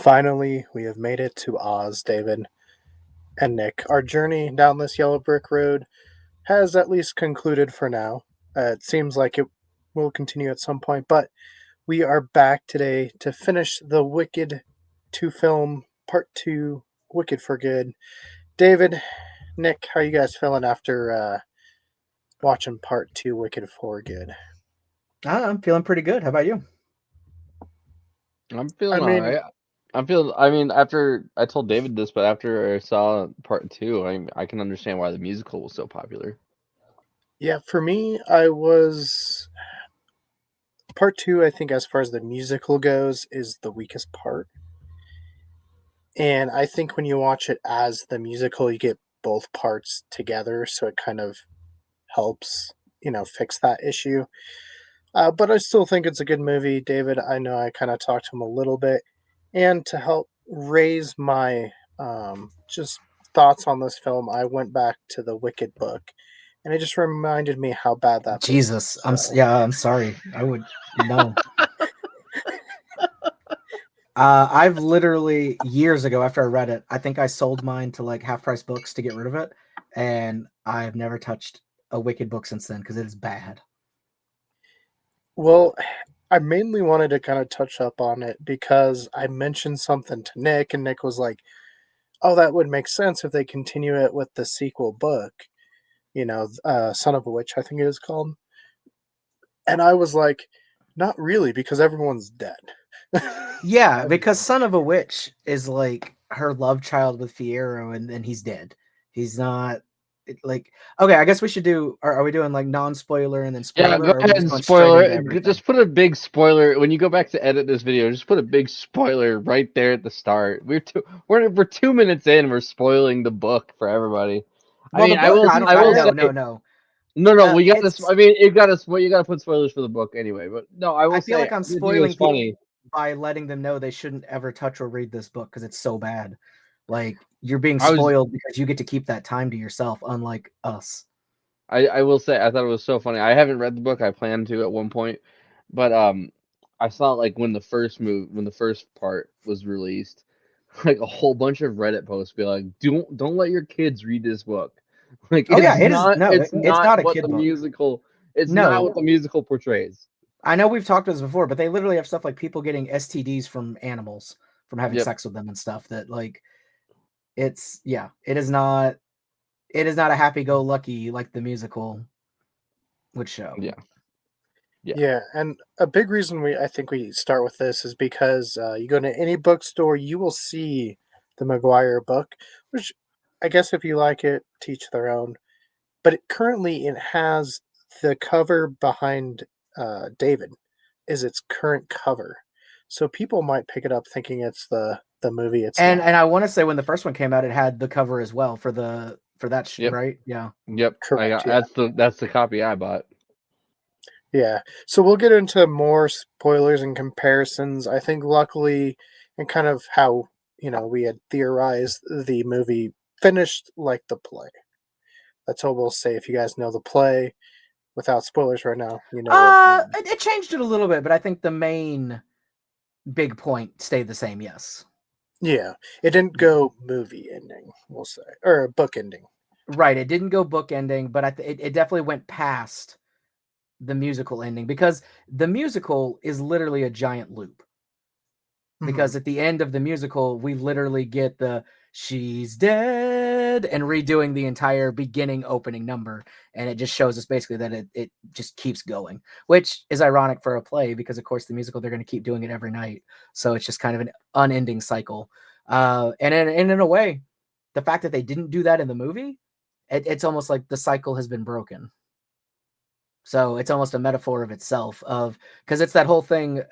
Finally, we have made it to Oz, David and Nick. Our journey down this yellow brick road has at least concluded for now. It seems like it will continue at some point, but we are back today to finish the Wicked 2 film, Part 2, Wicked for Good. David, Nick, how are you guys feeling after watching Part 2, Wicked for Good? I'm feeling pretty good. How about you? I'm feeling I mean- alright. After I told David this, but after I saw part 2, I can understand why the musical was so popular. Yeah, for me, Part 2, I think, as far as the musical goes, is the weakest part. And I think when you watch it as the musical, you get both parts together, so it kind of helps, fix that issue. But I still think it's a good movie. David, I know I kind of talked to him a little bit. And to help raise my just thoughts on this film, I went back to the Wicked book. And it just reminded me how bad that book Jesus, was. I'm sorry. I would no. I've literally years ago after I read it, I think I sold mine to like Half Price Books to get rid of it, and I've never touched a Wicked book since then because it is bad. Well, I mainly wanted to kind of touch up on it because I mentioned something to Nick, and Nick was like, "Oh, that would make sense if they continue it with the sequel book, Son of a Witch, I think it is called." And I was like, "Not really, because everyone's dead." Yeah, because Son of a Witch is like her love child with Fiyero, and then he's dead. He's not like okay. I guess we should do. Are we doing like non-spoiler and then spoiler? Yeah, go or are we ahead just and going straight spoiler. into everything? Just put a big spoiler when you go back to edit this video. Just put a big spoiler right there at the start. We're 2 minutes in. We're spoiling the book for everybody. Well, I mean, the I book, will. I will say no. no. We got it's- this. I mean, you got to put spoilers for the book anyway. But no, I will I feel say like I'm I think it spoiling was funny. by letting them know they shouldn't ever touch or read this book because it's so bad. Like you're being I was- spoiled because you get to keep that time to yourself, unlike us. I will say I thought it was so funny. I haven't read the book. I plan to at one point, but I saw like when the first part was released, like a whole bunch of Reddit posts be like, don't let your kids read this book. Like Oh, yeah, it is- not no, it's it's not not a what kid the book. musical it's No. not what the musical portrays. I know we've talked about this before, but they literally have stuff like people getting STDs from animals from having Yep. sex with them and stuff that like it is not a happy-go-lucky like the musical would show. Yeah. Yeah, and a big reason I think we start with this is because you go to any bookstore, you will see the Maguire book, which I guess if you like it, teach their own. But currently, it has the cover behind David is its current cover, so people might pick it up thinking it's the movie. It's And not. I want to say when the first one came out, it had the cover as well for that Yep. right? Yeah. Yep. Correct, yeah. That's the copy I bought. Yeah, so we'll get into more spoilers and comparisons. I think luckily, and kind of how we had theorized, the movie finished like the play. That's all we'll say. If you guys know the play, without spoilers right now, It changed it a little bit, but I think the main big point stayed the same. Yes. Yeah, it didn't go movie ending, we'll say, or book ending. Right, it didn't go book ending, but it definitely went past the musical ending because the musical is literally a giant loop. Because at the end of the musical, we literally get the "she's dead" and redoing the entire beginning opening number, and it just shows us basically that it just keeps going, which is ironic for a play because of course the musical they're going to keep doing it every night, so it's just kind of an unending cycle. And in a way, the fact that they didn't do that in the movie, it's almost like the cycle has been broken. So it's almost a metaphor of itself because it's that whole thing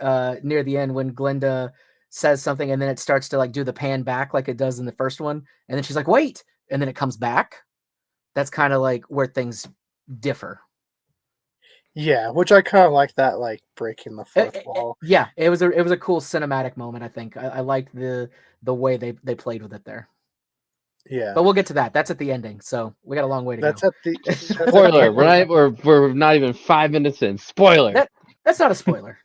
near the end when Glinda says something and then it starts to like do the pan back like it does in the first one. And then she's like, wait, and then it comes back. That's kind of like where things differ. Yeah, which I kind of like that, like breaking the fourth wall. Yeah, it was a cool cinematic moment. I think I liked the way they played with it there. Yeah, but we'll get to that. That's at the ending, so we got a long way to that's go. at the Spoiler. We're not even 5 minutes in. Spoiler. That's not a spoiler.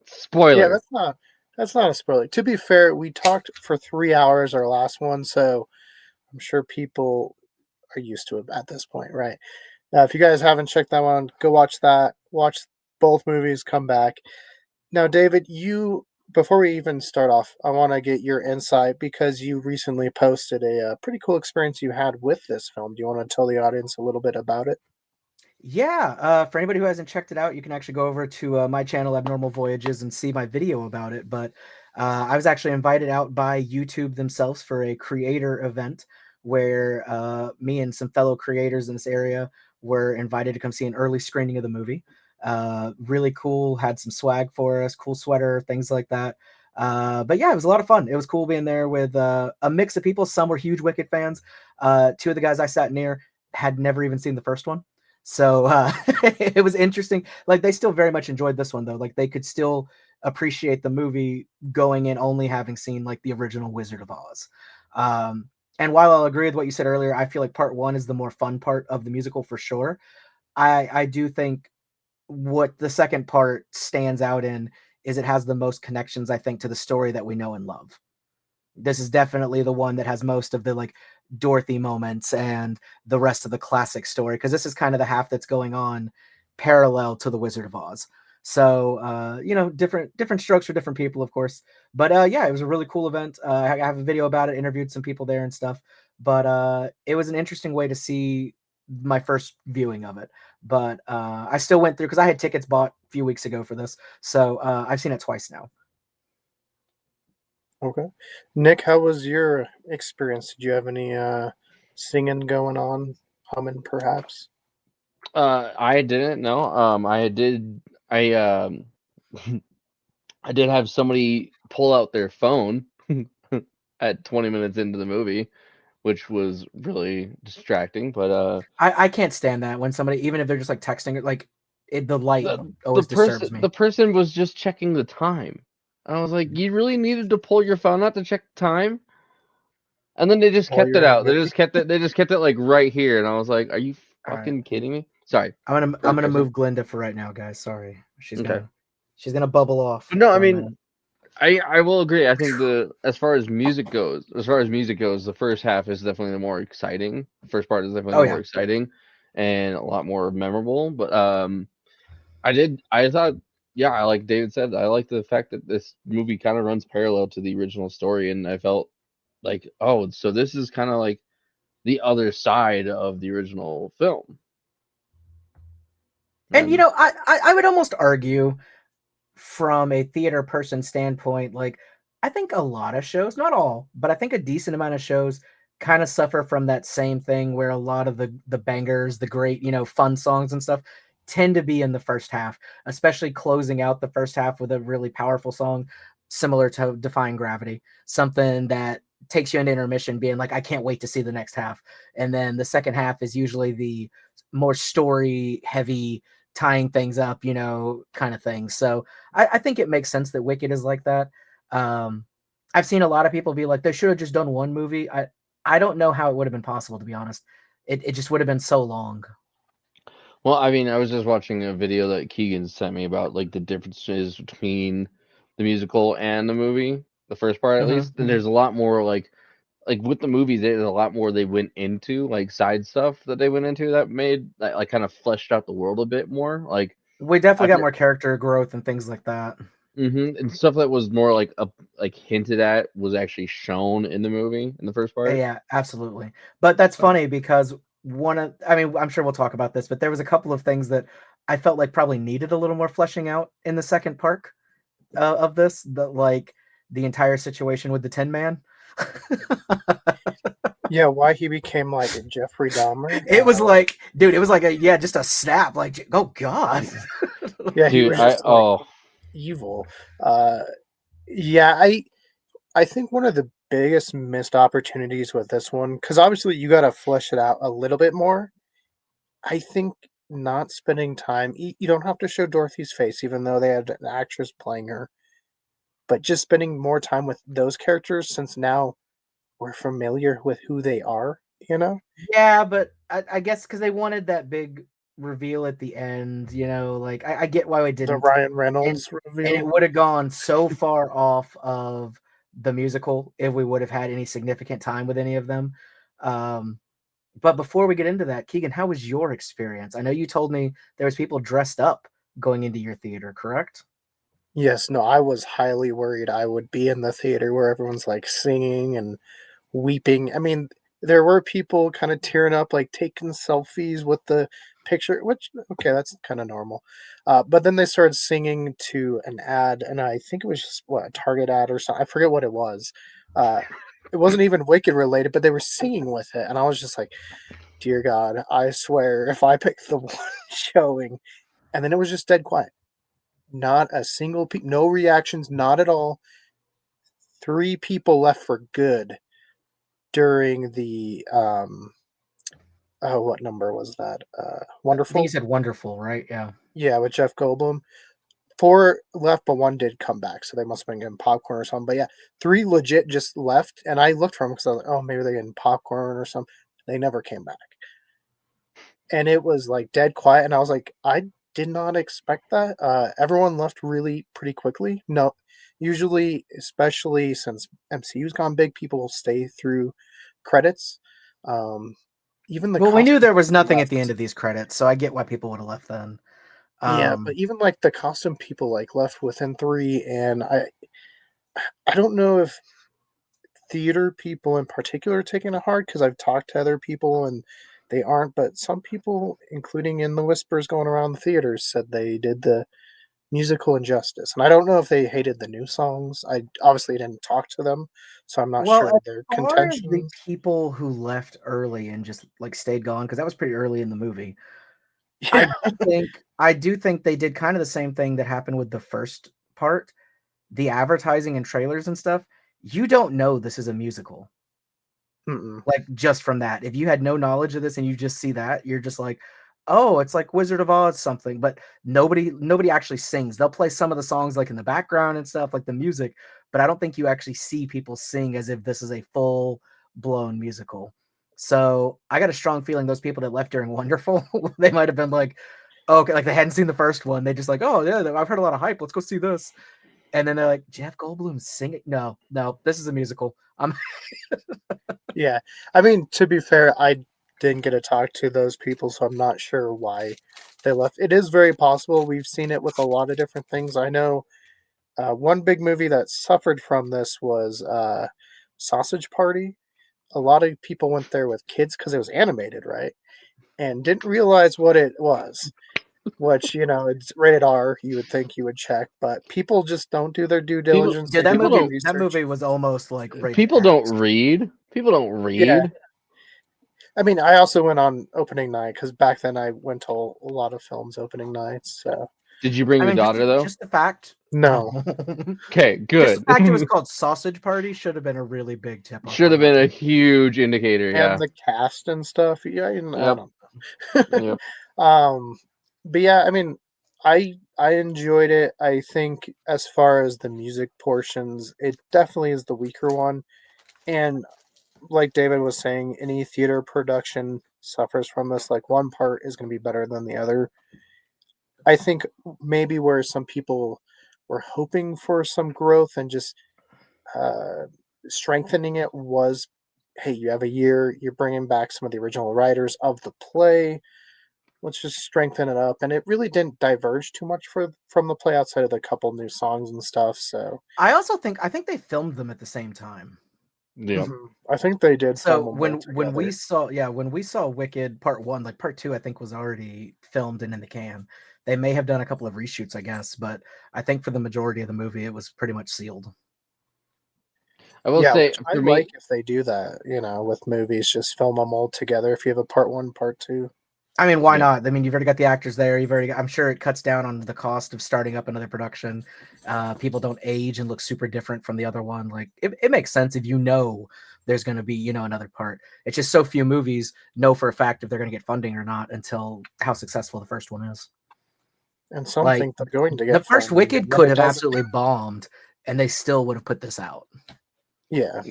Spoiler. Yeah, That's not a spoiler. To be fair, we talked for 3 hours our last one, so I'm sure people are used to it at this point, right? Now, if you guys haven't checked that one, go watch that. Watch both movies, come back. Now, David, you before we even start off, I want to get your insight because you recently posted a pretty cool experience you had with this film. Do you want to tell the audience a little bit about it? Yeah, for anybody who hasn't checked it out, you can actually go over to my channel, Abnormal Voyages, and see my video about it. But I was actually invited out by YouTube themselves for a creator event where me and some fellow creators in this area were invited to come see an early screening of the movie. Really cool, had some swag for us, cool sweater, things like that. But yeah, it was a lot of fun. It was cool being there with a mix of people. Some were huge Wicked fans. Two of the guys I sat near had never even seen the first one. So it was interesting. Like they still very much enjoyed this one though. Like they could still appreciate the movie going in only having seen like the original Wizard of Oz. And while I'll agree with what you said earlier, I feel like part one is the more fun part of the musical for sure. I do think what the second part stands out in is it has the most connections, I think, to the story that we know and love. This is definitely the one that has most of the like Dorothy moments and the rest of the classic story, because this is kind of the half that's going on parallel to the Wizard of Oz. So different strokes for different people, of course. But yeah, it was a really cool event. I have a video about it, interviewed some people there and stuff. But it was an interesting way to see my first viewing of it. But I still went through because I had tickets bought a few weeks ago for this, so I've seen it twice now. Okay. Nick, how was your experience? Did you have any singing going on, humming perhaps? I didn't know. I did. I did have somebody pull out their phone at 20 minutes into the movie, which was really distracting. But I can't stand that when somebody, even if they're just like texting it, like the light always disturbs me. the person was just checking the time. And I was like, you really needed to pull your phone out to check the time? And then they just While kept you're it in a out. They movie? just kept it. They just kept it like right here, and I was like, "Are you All right, fucking kidding me?" Sorry. I'm Go, gonna Carson. move Glinda for right now, guys. Sorry, Okay. she's gonna bubble off But no, I for a mean, minute. I will agree. I think as far as music goes, the first half is definitely the more exciting. The first part is definitely Oh the more yeah, exciting and a lot more memorable. But I thought, yeah, like David said, I like the fact that this movie kind of runs parallel to the original story, and I felt like, oh, so this is kind of like the other side of the original film. and And I would almost argue from a theater person standpoint, like I think a lot of shows, not all, but I think a decent amount of shows kind of suffer from that same thing where a lot of the bangers, the great, fun songs and stuff tend to be in the first half, especially closing out the first half with a really powerful song similar to Defying Gravity, something that takes you into intermission being like, I can't wait to see the next half. And then the second half is usually the more story heavy, tying things up, kind of thing. So I think it makes sense that Wicked is like that. I've seen a lot of people be like, they should have just done one movie. I don't know how it would have been possible, to be honest. It just would have been so long. well, I mean, I was just watching a video that Keegan sent me about like the differences between the musical and the movie, the first part at least. And there's a lot more like with the movie, there's a lot more they went into, like side stuff that they went into that made that like kind of fleshed out the world a bit more. Like We definitely I got feel, more character growth and things like that. and stuff that was more like hinted at was actually shown in the movie in the first part. Yeah, absolutely. But that's funny because I'm sure we'll talk about this, but there was a couple of things that I felt like probably needed a little more fleshing out in the second part of this, like the entire situation with the Tin Man. Yeah, why he became like a Jeffrey Dahmer? It was like, dude, it was like just a snap. Like, oh god. Yeah, he Dude, was just like evil. Uh, yeah, I think one of the biggest missed opportunities with this one, because obviously you got to flesh it out a little bit more. I think not spending time. You don't have to show Dorothy's face, even though they had an actress playing her, but just spending more time with those characters since now we're familiar with who they are. You know? Yeah, but I guess because they wanted that big reveal at the end, like I get why we The didn't. Ryan Reynolds And reveal. it would have gone so far off of the musical if we would have had any significant time with any of them. But before we get into that, Keegan, how was your experience? I know you told me there was people dressed up going into your theater, correct? Yes, no, I was highly worried I would be in the theater where everyone's like singing and weeping. I mean, there were people kind of tearing up, like taking selfies with the picture, which, okay, that's kind of normal. But then they started singing to an ad, and I think it was just what, a Target ad or something. I forget what it was. Uh, it wasn't even Wicked related, but they were singing with it, and I was just like, dear God, I swear, if I pick the one showing, and then it was just dead quiet. Not a single no reactions, not at all. 3 people left for good during the oh, what number was that? I think you Wonderful? said wonderful, right? Yeah. Yeah, with Jeff Goldblum. 4 left, but 1 did come back, so they must have been getting popcorn or something. But yeah, 3 legit just left, and I looked for them because I was like, oh, maybe they're getting popcorn or something. They never came back. And it was like dead quiet, and I was like, I did not expect that. Everyone left really pretty quickly. No, usually, especially since MCU's gone big, people will stay through credits. Um, even the Well, we knew costume there was people nothing at the end left. of these credits, so I get why people would have left then. Yeah, but even like the costume people like left within 3, and I don't know if theater people in particular are taking it hard because I've talked to other people and they aren't, but some people, including in the whispers going around the theaters, said they did the musical injustice. And I don't know if they hated the new songs. I obviously didn't talk to them, so I'm not Well, sure as their far as the contentions. people who left early and just like stayed gone, because that was pretty early in the movie. Yeah. I do think they did kind of the same thing that happened with the first part, the advertising and trailers and stuff. You don't know this is a musical. Mm-mm. Like just from that. If you had no knowledge of this and you just see that, you're just like, "Oh, it's like Wizard of Oz something." But nobody actually sings. They'll play some of the songs like in the background and stuff, like the music, but I don't think you actually see people sing as if this is a full-blown musical. So, I got a strong feeling those people that left during Wonderful, they might have been like, oh, okay, like they hadn't seen the first one. They just like, "Oh, yeah, I've heard a lot of hype. Let's go see this." And then they're like, "Jeff Goldblum singing? No, no, this is a musical." Yeah. I mean, to be fair, I didn't get to talk to those people, so I'm not sure why they left. It is very possible. We've seen it with a lot of different things. I know one big movie that suffered from this was Sausage Party. A lot of people went there with kids because it was animated, right? And didn't realize what it was. Which, it's rated R. You would think you would check, but people just don't do their due People diligence. Yeah, They that don't people do movie don't that research. movie was almost like rated people don't X. read. People don't Yeah, read. I mean, I also went on opening night because back then I went to a lot of films opening nights. So Did you bring I your mean, daughter though? just the fact. no, Okay, Just the good. fact it was called Sausage Party should have been a really big tip off Should on have that been a one. huge indicator. and Yeah. the cast and stuff. Yeah, I don't Yep. know. Yep. But yeah, I mean, I enjoyed it. I think as far as the music portions, it definitely is the weaker one. And like David was saying, any theater production suffers from this. Like one part is going to be better than the other. I think maybe where some people were hoping for some growth and just uh, strengthening it was, hey, you have a year, you're bringing back some of the original writers of the play. Let's just strengthen it up, and it really didn't diverge too much from the play outside of the couple new songs and stuff. So I think they filmed them at the same time. Yep. I think they did film So them both when we together. saw Wicked Part 1, like Part 2 I think was already filmed and in the can. They may have done a couple of reshoots, I guess, but I think for the majority of the movie it was pretty much sealed. I will Yeah, say which I for like me, if they do that, with movies, just film them all together if you have a part 1, part 2. I mean, why yeah, not? I mean, you've already got the actors there. I'm sure it cuts down on the cost of starting up another production. People don't age and look super different from the other one. Like it makes sense if there's going to be, another part. It's just so few movies know for a fact if they're going to get funding or not until how successful the first one is. And some Like think they're going to the get first funding, and Wicked then could it have doesn't. absolutely bombed and they still would have put this out. Yeah.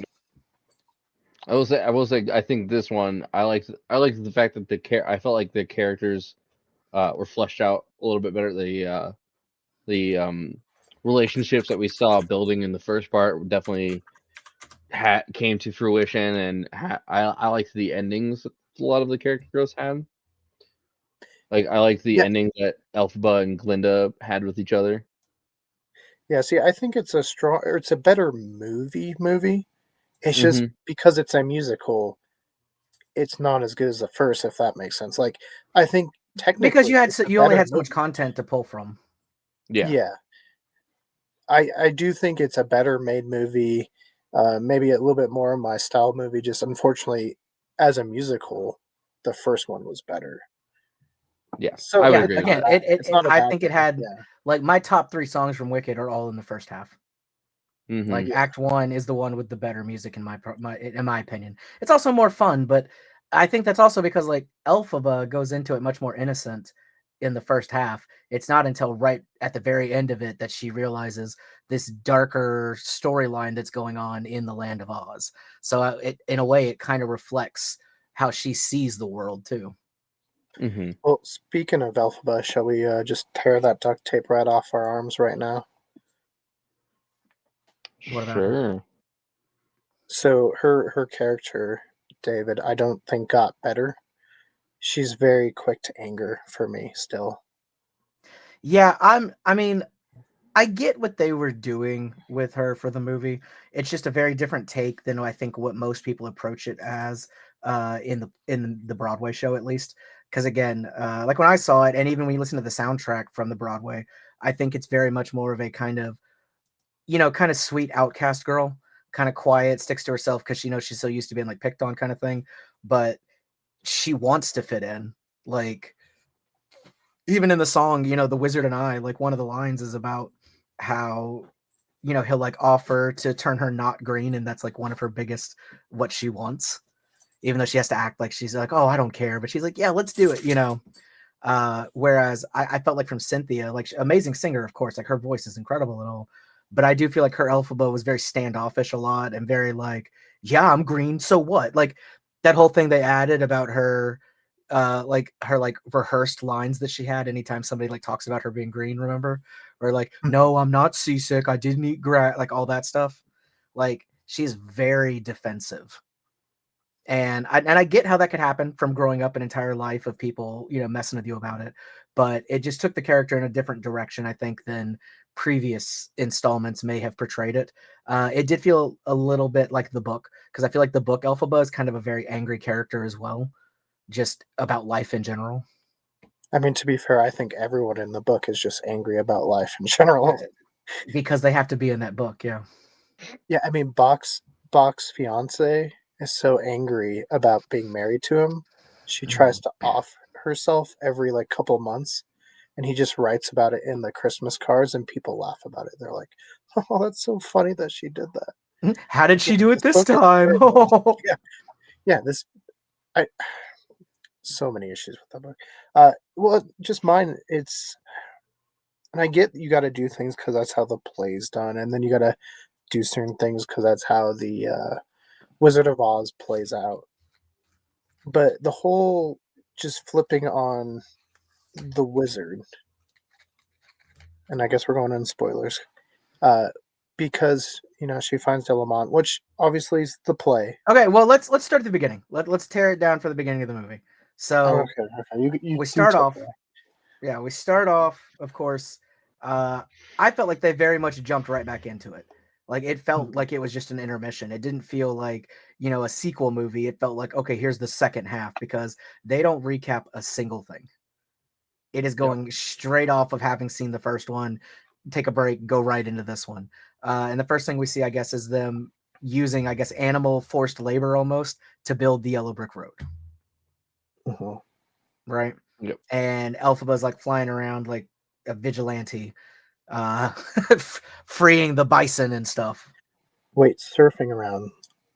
I will say, I think this one, I liked the fact that I felt like the characters were fleshed out a little bit better. The relationships that we saw building in the first part definitely came to fruition, and I liked the endings a lot of the character growths had. Like I like the Yeah. ending that Elphaba and Glinda had with each other. Yeah, see, I think it's it's a better movie. It's just Mm-hmm. because it's a musical, it's not as good as the first, if that makes sense. Like, I think Because technically it's a you only better had so much movie. content to pull from. Yeah. Yeah, I do think it's a better made movie, maybe a little bit more of my style movie. Just unfortunately, as a musical, the first one was better. Yeah. So I would Yeah, agree with again, that. it's not a I bad think it thing. had Yeah, like my top 3 songs from Wicked are all in the first half. Mm-hmm. Like yeah, Act 1 is the one with the better music in my opinion. It's also more fun, but I think that's also because like Elphaba goes into it much more innocent in the first half. It's not until right at the very end of it that she realizes this darker storyline that's going on in the Land of Oz. So in a way, it kind of reflects how she sees the world too. Mm-hmm. Well, speaking of Elphaba, shall we just tear that duct tape right off our arms right now? What about her? Sure. So her character, David, I don't think got better. She's very quick to anger for me still. Yeah, I mean, I get what they were doing with her for the movie. It's just a very different take than I think what most people approach it as in the Broadway show at least. Because again, like when I saw it, and even when you listen to the soundtrack from the Broadway, I think it's very much more of a kind of kind of sweet outcast girl, kind of quiet, sticks to herself because she knows she's so used to being like picked on kind of thing, but she wants to fit in. Like even in the song, The Wizard and I, like one of the lines is about how, he'll like offer to turn her not green, and that's like one of her biggest what she wants. Even though she has to act like she's like, oh, I don't care, but she's like, yeah, let's do it. Whereas I felt like from Cynthia, like amazing singer, of course, like her voice is incredible and all, but I do feel like her Elphaba was very standoffish a lot and very like, yeah, I'm green, so what? Like that whole thing they added about her, like her like rehearsed lines that she had anytime somebody like talks about her being green, remember? Or like, no, I'm not seasick, I didn't eat grass, like all that stuff. Like she's very defensive. And I get how that could happen from growing up an entire life of people, messing with you about it. But it just took the character in a different direction, I think, than previous installments may have portrayed it. It did feel a little bit like the book, because I feel like the book Elphaba is kind of a very angry character as well, just about life in general. I mean, to be fair, I think everyone in the book is just angry about life in general. Because they have to be in that book, yeah. Yeah, I mean, Bach's fiance is so angry about being married to him. She tries to off herself every like couple months, and he just writes about it in the Christmas cards, and people laugh about it. They're like, "Oh, that's so funny that she did that." How did Yeah, she do it this this book is time? terrible. Yeah, yeah. I so many issues with that book. Well, just mine. And I get you got to do things because that's how the play's done, and then you got to do certain things because that's how the Wizard of Oz plays out. But the whole just flipping on the wizard, and I guess we're going in spoilers, uh, because she finds Delamont, which obviously is the play. Okay, well let's start at the beginning. Let's tear it down for the beginning of the movie. Oh, So okay. You we you start take off. it. Yeah, we start off, of course. Uh, I felt like they very much jumped right back into it. Like it felt like it was just an intermission. It didn't feel like, a sequel movie. It felt like, okay, here's the second half, because they don't recap a single thing. It is Yep. going straight off of having seen the first one, take a break, go right into this one. And the first thing we see, I guess, is them using, I guess, animal forced labor almost to build the Yellow Brick Road. Mhm. Right. Yep. And Elphaba's like flying around like a vigilante, uh, freeing the bison and stuff. Wait, surfing around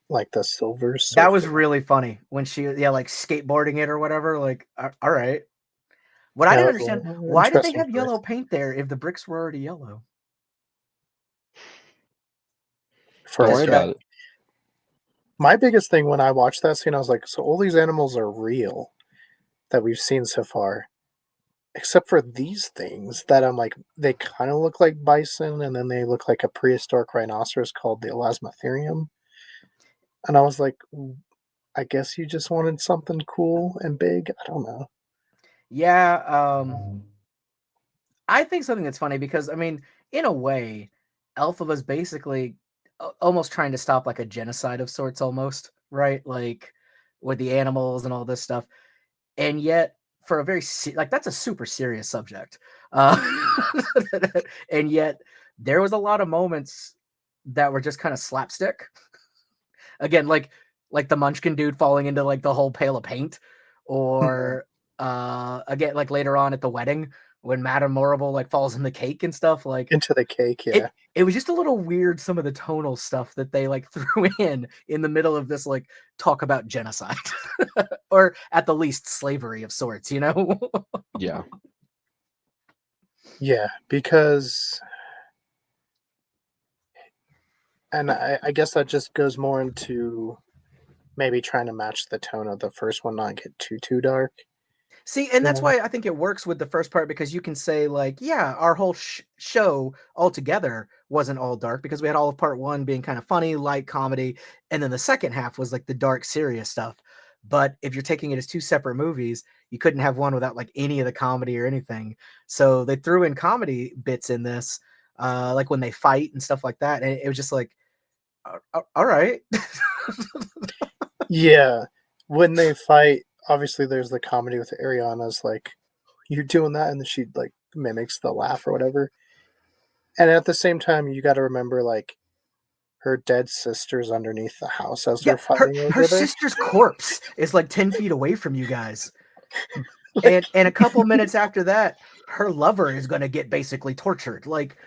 like the Silver That was Surfer. really funny when she, like skateboarding it or whatever. Like, all right. What I Yeah, didn't that was understand, an why did they interesting have choice. yellow paint there if the bricks were already yellow? For Don't a worry fact. about it. My biggest thing when I watched that scene, I was like, so all these animals are real that we've seen so far. except for these things that I'm like, they kind of look like bison, and then they look like a prehistoric rhinoceros called the Elasmotherium. And I was like, I guess you just wanted something cool and big. I don't know. Yeah, I think something that's funny because I mean, in a way, Alpha was basically almost trying to stop like a genocide of sorts, almost right, like with the animals and all this stuff, and yet for a very like that's a super serious subject, uh, and yet there was a lot of moments that were just kind of slapstick. Again, like the Munchkin dude falling into like the whole pail of paint, or again like later on at the wedding when Madame Morrible like falls in the cake and stuff. Like Into the cake, yeah. it was just a little weird, some of the tonal stuff that they like threw in the middle of this like talk about genocide or at the least slavery of sorts, you know. Yeah. Yeah, because, and I guess that just goes more into maybe trying to match the tone of the first one, not get too dark. See, and that's Yeah. why I think it works with the first part, because you can say like, yeah, our whole show altogether wasn't all dark because we had all of part one being kind of funny, light comedy, and then the second half was like the dark, serious stuff. But if you're taking it as two separate movies, you couldn't have one without like any of the comedy or anything. So they threw in comedy bits in this, like when they fight and stuff like that, and it was just like, all right. Yeah. When they fight, obviously there's the comedy with Ariana's like, you're doing that, and then she like mimics the laugh or whatever. And at the same time, you got to remember like her dead sister's underneath the house as Yeah, they're fighting her over there. sister's corpse is like 10 feet away from you guys. Like, And a couple minutes after that, her lover is gonna get basically tortured. Like,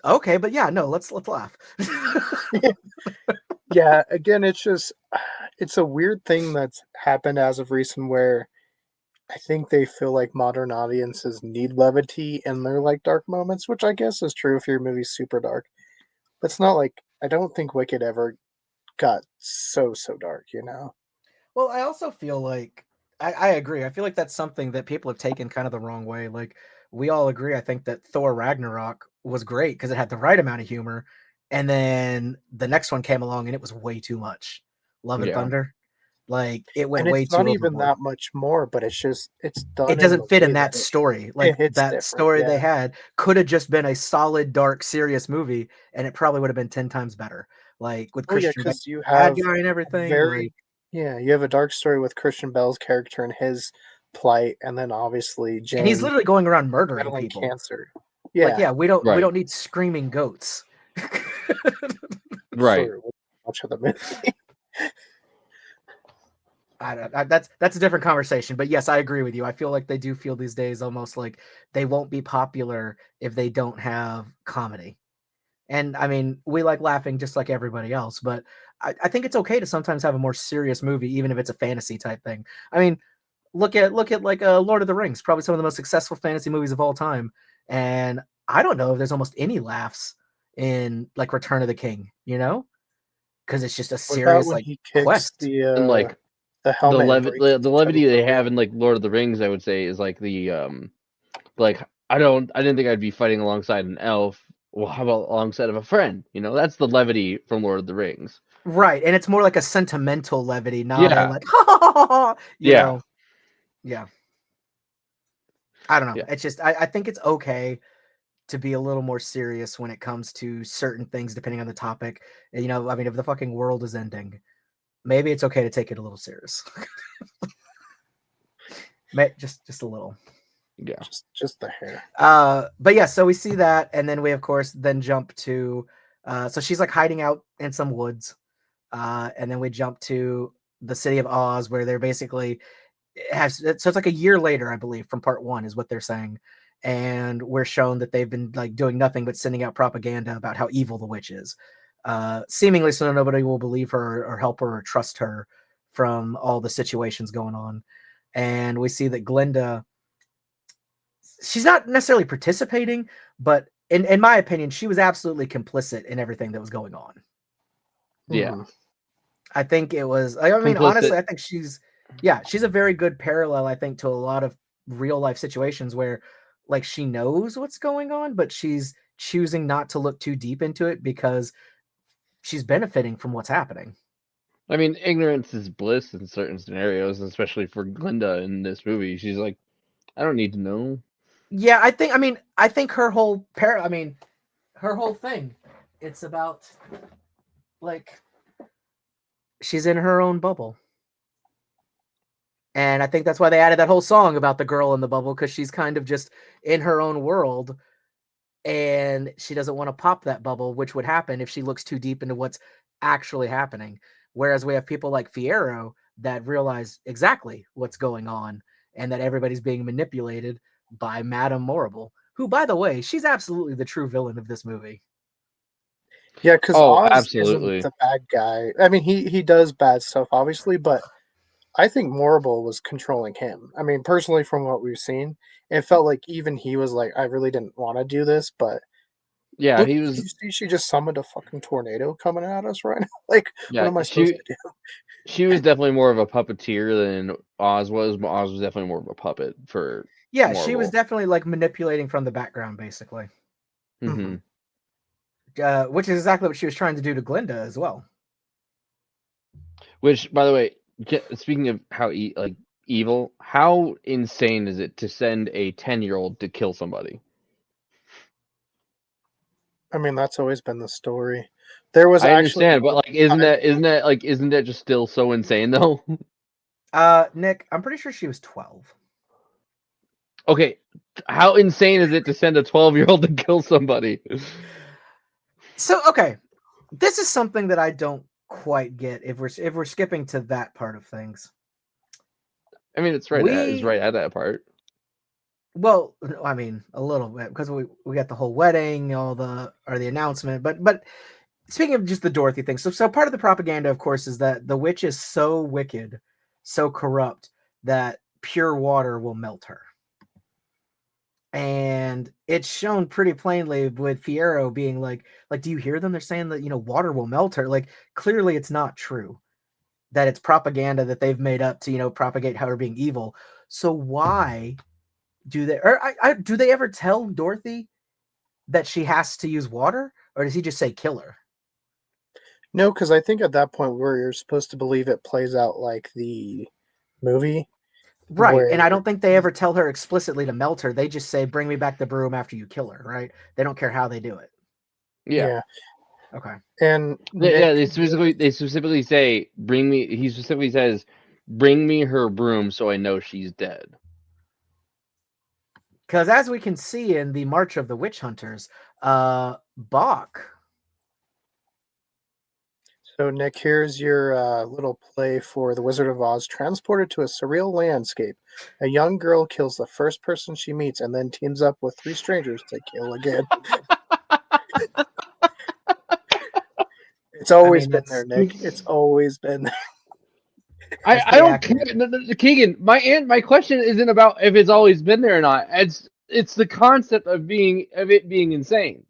okay, but yeah, no, let's laugh. yeah, again, it's a weird thing that's happened as of recent where I think they feel like modern audiences need levity in their like dark moments, which I guess is true if your movie's super dark. But it's not like I don't think Wicked ever got so dark, you know. Well, I also feel like I agree. I feel like that's something that people have taken kind of the wrong way. Like we all agree, I think that Thor Ragnarok was great because it had the right amount of humor, and then the next one came along and it was way too much. Love and Yeah. Thunder, like it went And way it's not too even overboard. that much more, but it's It done in the doesn't fit way in that that story. it Like hits that different. story they Yeah. had could have just been a solid, dark, serious movie, and it probably would have been 10 times better. Like with Oh yeah, Christian Bale, because you bad have guy and a everything. Like, very yeah, you have a dark story with Christian Bale's character and his plight, and then obviously and he's Jane literally going around murdering battling people. cancer. Like, Yeah, yeah, we Right. don't need screaming goats. Right. for much of the movie. That's a different conversation, but yes, I agree with you. I feel like they do feel these days almost like they won't be popular if they don't have comedy. And I mean, we like laughing just like everybody else, but I think it's okay to sometimes have a more serious movie, even if it's a fantasy type thing. I mean, look at like Lord of the Rings, probably some of the most successful fantasy movies of all time. And I don't know if there's almost any laughs in like Return of the King, you know, because it's just a What about serious when like he kicks quest. And like the helmet and breaks the his levity heavy they helmet? have in like Lord of the Rings, I would say, is like the like I didn't think I'd be fighting alongside an elf. Well, how about alongside of a friend? You know, that's the levity from Lord of the Rings. Right. And it's more like a sentimental levity, not a Yeah. like, you Yeah. know, yeah. I don't know. Yeah. It's just, I think it's okay to be a little more serious when it comes to certain things, depending on the topic. You know, I mean, if the fucking world is ending, maybe it's okay to take it a little serious. just a little. Yeah. Just the hair. But yeah, so we see that, and then we of course then jump to so she's like hiding out in some woods. And then we jump to the city of Oz where they're basically so it's like a year later, I believe, from part one is what they're saying. And we're shown that they've been like doing nothing but sending out propaganda about how evil the witch is. Seemingly so nobody will believe her or help her or trust her from all the situations going on. And we see that Glinda, she's not necessarily participating, but in my opinion, she was absolutely complicit in everything that was going on. Yeah. Mhm. I think it was, I mean, Complicit. honestly, I think she's a very good parallel, I think, to a lot of real life situations where like she knows what's going on, but she's choosing not to look too deep into it because she's benefiting from what's happening. I mean, ignorance is bliss in certain scenarios, especially for Glinda in this movie. She's like, I don't need to know. Yeah, I think her whole her whole thing, it's about like she's in her own bubble. And I think that's why they added that whole song about the girl in the bubble, because she's kind of just in her own world and she doesn't want to pop that bubble, which would happen if she looks too deep into what's actually happening. Whereas we have people like Fiyero that realize exactly what's going on and that everybody's being manipulated by Madame Morrible, who, by the way, she's absolutely the true villain of this movie. Yeah, because Oh, Oz absolutely. isn't the bad guy. I mean, he does bad stuff, obviously, but I think Morrible was controlling him. I mean, personally, from what we've seen, it felt like even he was like, I really didn't want to do this, but Yeah, look, he did was. you see she just summoned a fucking tornado coming at us right now? Like, what Yeah, am I supposed to do? she was definitely more of a puppeteer than Oz was, but Oz was definitely more of a puppet for Yeah, she was Marvel. definitely like manipulating from the background, basically. Mm-hmm. Which is exactly what she was trying to do to Glinda as well. Which, by the way, speaking of how evil, how insane is it to send a 10-year-old to kill somebody? I mean, that's always been the story. There was I actually understand, but one like, isn't time. that just still so insane though? Nick, I'm pretty sure she was 12. Okay, how insane is it to send a 12-year-old to kill somebody? So, okay, this is something that I don't quite get if we're skipping to that part of things. I mean, it's right at that part. Well, I mean, a little bit, because we got the whole wedding, the announcement, but speaking of just the Dorothy thing, so part of the propaganda, of course, is that the witch is so wicked, so corrupt that pure water will melt her. And it's shown pretty plainly with Fiyero being like, do you hear them? They're saying that, water will melt her. Like, clearly it's not true, that it's propaganda that they've made up to, propagate her being evil. So why do they, or do they ever tell Dorothy that she has to use water, or does he just say kill her? No, because I think at that point where you're supposed to believe it plays out like the movie. Right. And I Where don't think they ever tell her explicitly to melt her. They just say, bring me back the broom after you kill her, right? They don't care how they do it. Yeah. Okay. And Yeah, Nick, they specifically say, bring me. He specifically says, bring me her broom so I know she's dead. Because as we can see in the March of the Witch Hunters, Bach. So, Nick, here's your little play for The Wizard of Oz. Transported to a surreal landscape, a young girl kills the first person she meets and then teams up with 3 strangers to kill again. It's always been there, Nick. It's always been there. I don't care, Keegan. My question isn't about if it's always been there or not. It's the concept of it being insane.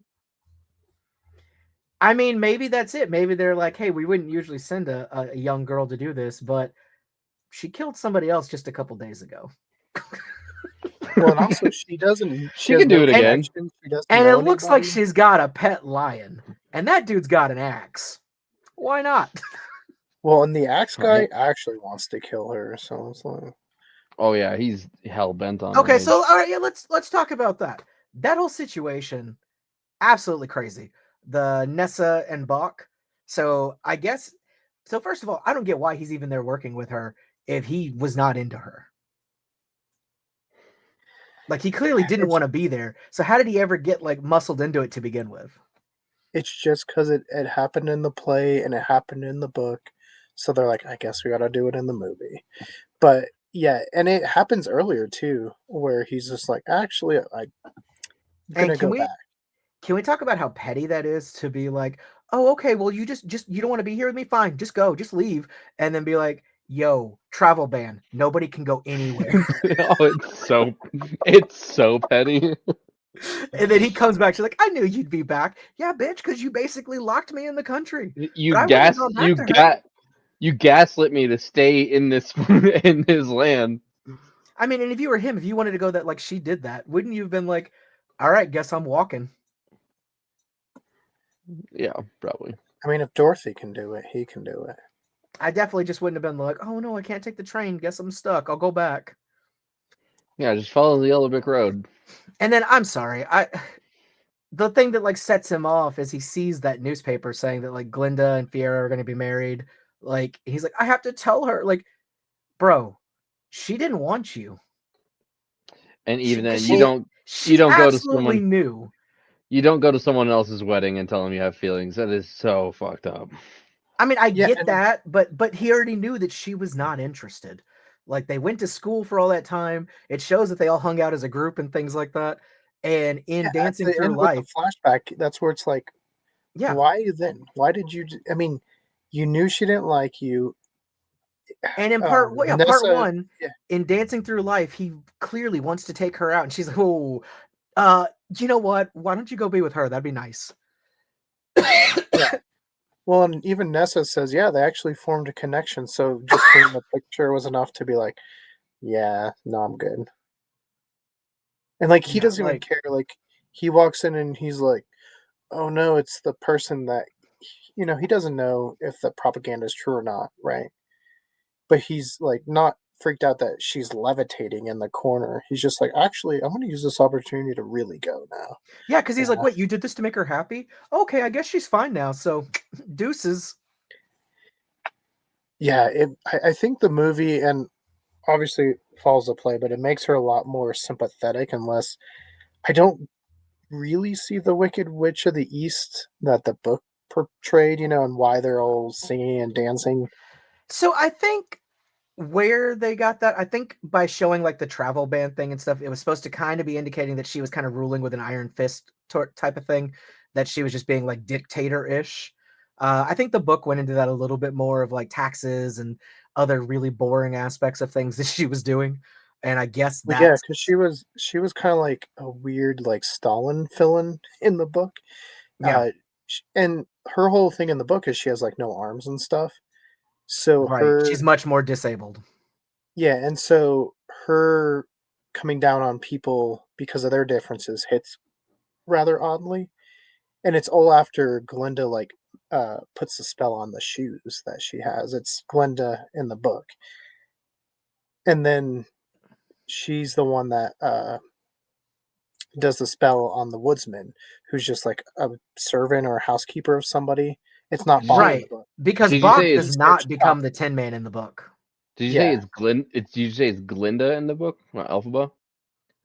I mean, maybe that's it. Maybe they're like, hey, we wouldn't usually send a young girl to do this, but she killed somebody else just a couple days ago. Well, and also she doesn't. She can do it again. And it looks like she's got a pet lion, and that dude's got an axe. Why not? Well, and the axe guy actually wants to kill her, so it's like, oh yeah, he's hell bent on. Okay, so all right, yeah, let's talk about that. That whole situation, absolutely crazy. The Nessa and Bach. So I guess, so first of all, I don't get why he's even there working with her if he was not into her. Like, he clearly didn't want to be there. So how did he ever get like muscled into it to begin with? It's just because it happened in the play and it happened in the book. So they're like, I guess we got to do it in the movie. But yeah, and it happens earlier too, where he's just like, actually, I'm gonna go back. Can we talk about how petty that is to be like, oh, okay, well, you just you don't want to be here with me? Fine, just go, just leave. And then be like, yo, travel ban. Nobody can go anywhere. Oh, it's so petty. And then he comes back. She's like, I knew you'd be back. Yeah, bitch, because you basically locked me in the country. You gaslit me to stay in this in his land. I mean, and if you were him, if you wanted to go that like she did that, wouldn't you have been like, all right, guess I'm walking? Yeah, probably. I mean, if Dorothy can do it, he can do it. I definitely just wouldn't have been like, oh no, I can't take the train. Guess I'm stuck. I'll go back. Yeah, just follow the yellow brick road. And then I'm sorry, the thing that like sets him off is he sees that newspaper saying that like Glinda and Fiera are going to be married. Like he's like, I have to tell her. Like, bro, she didn't want you. And even then, She you don't go to absolutely someone. knew. You don't go to someone else's wedding and tell them you have feelings. That is so fucked up. I mean, I Yeah, get and- that, but he already knew that she was not interested. Like they went to school for all that time. It shows that they all hung out as a group and things like that. And in At Dancing the Through end with the Life, flashback, that's where it's like, yeah. why then? Why did you? I mean, you knew she didn't like you. And in part Nessa, one, yeah. in Dancing Through Life, he clearly wants to take her out, and she's like, "Oh, you know what? Why don't you go be with her? That'd be nice." Yeah. Well, and even Nessa says, yeah, they actually formed a connection. So just seeing the picture was enough to be like, yeah, no, I'm good. And like he Yeah, doesn't even like care. Like he walks in and he's like, oh no, it's the person that he doesn't know if the propaganda is true or not, right? But he's like not freaked out that she's levitating in the corner. He's just like, actually, I'm going to use this opportunity to really go now. yeah, because he's like, Yeah. "Wait, you did this to make her happy? Okay, I guess she's fine now. So, deuces." Yeah, I think the movie and obviously follows the play, but it makes her a lot more sympathetic and less. I don't really see the Wicked Witch of the East that the book portrayed, and why they're all singing and dancing. So I think where they got that, I think by showing like the travel ban thing and stuff, it was supposed to kind of be indicating that she was kind of ruling with an iron fist type of thing, that she was just being like dictator-ish. I think the book went into that a little bit more of like taxes and other really boring aspects of things that she was doing. And I guess Well, yeah, that's because she was kind of like a weird like Stalin villain in the book. yeah, And her whole thing in the book is she has like no arms and stuff. So right. She's her much more disabled. Yeah, and so her coming down on people because of their differences hits rather oddly. And it's all after Glinda like puts the spell on the shoes that she has. It's Glinda in the book. And then she's the one that does the spell on the woodsman, who's just like a servant or a housekeeper of somebody. It's not Bach in the Right. book. Because Did you Bach say does it's? not become the Tin Man in the book. Did you say Yeah. it's Glin? It's Did you say it's Glinda in the book, not Elphaba?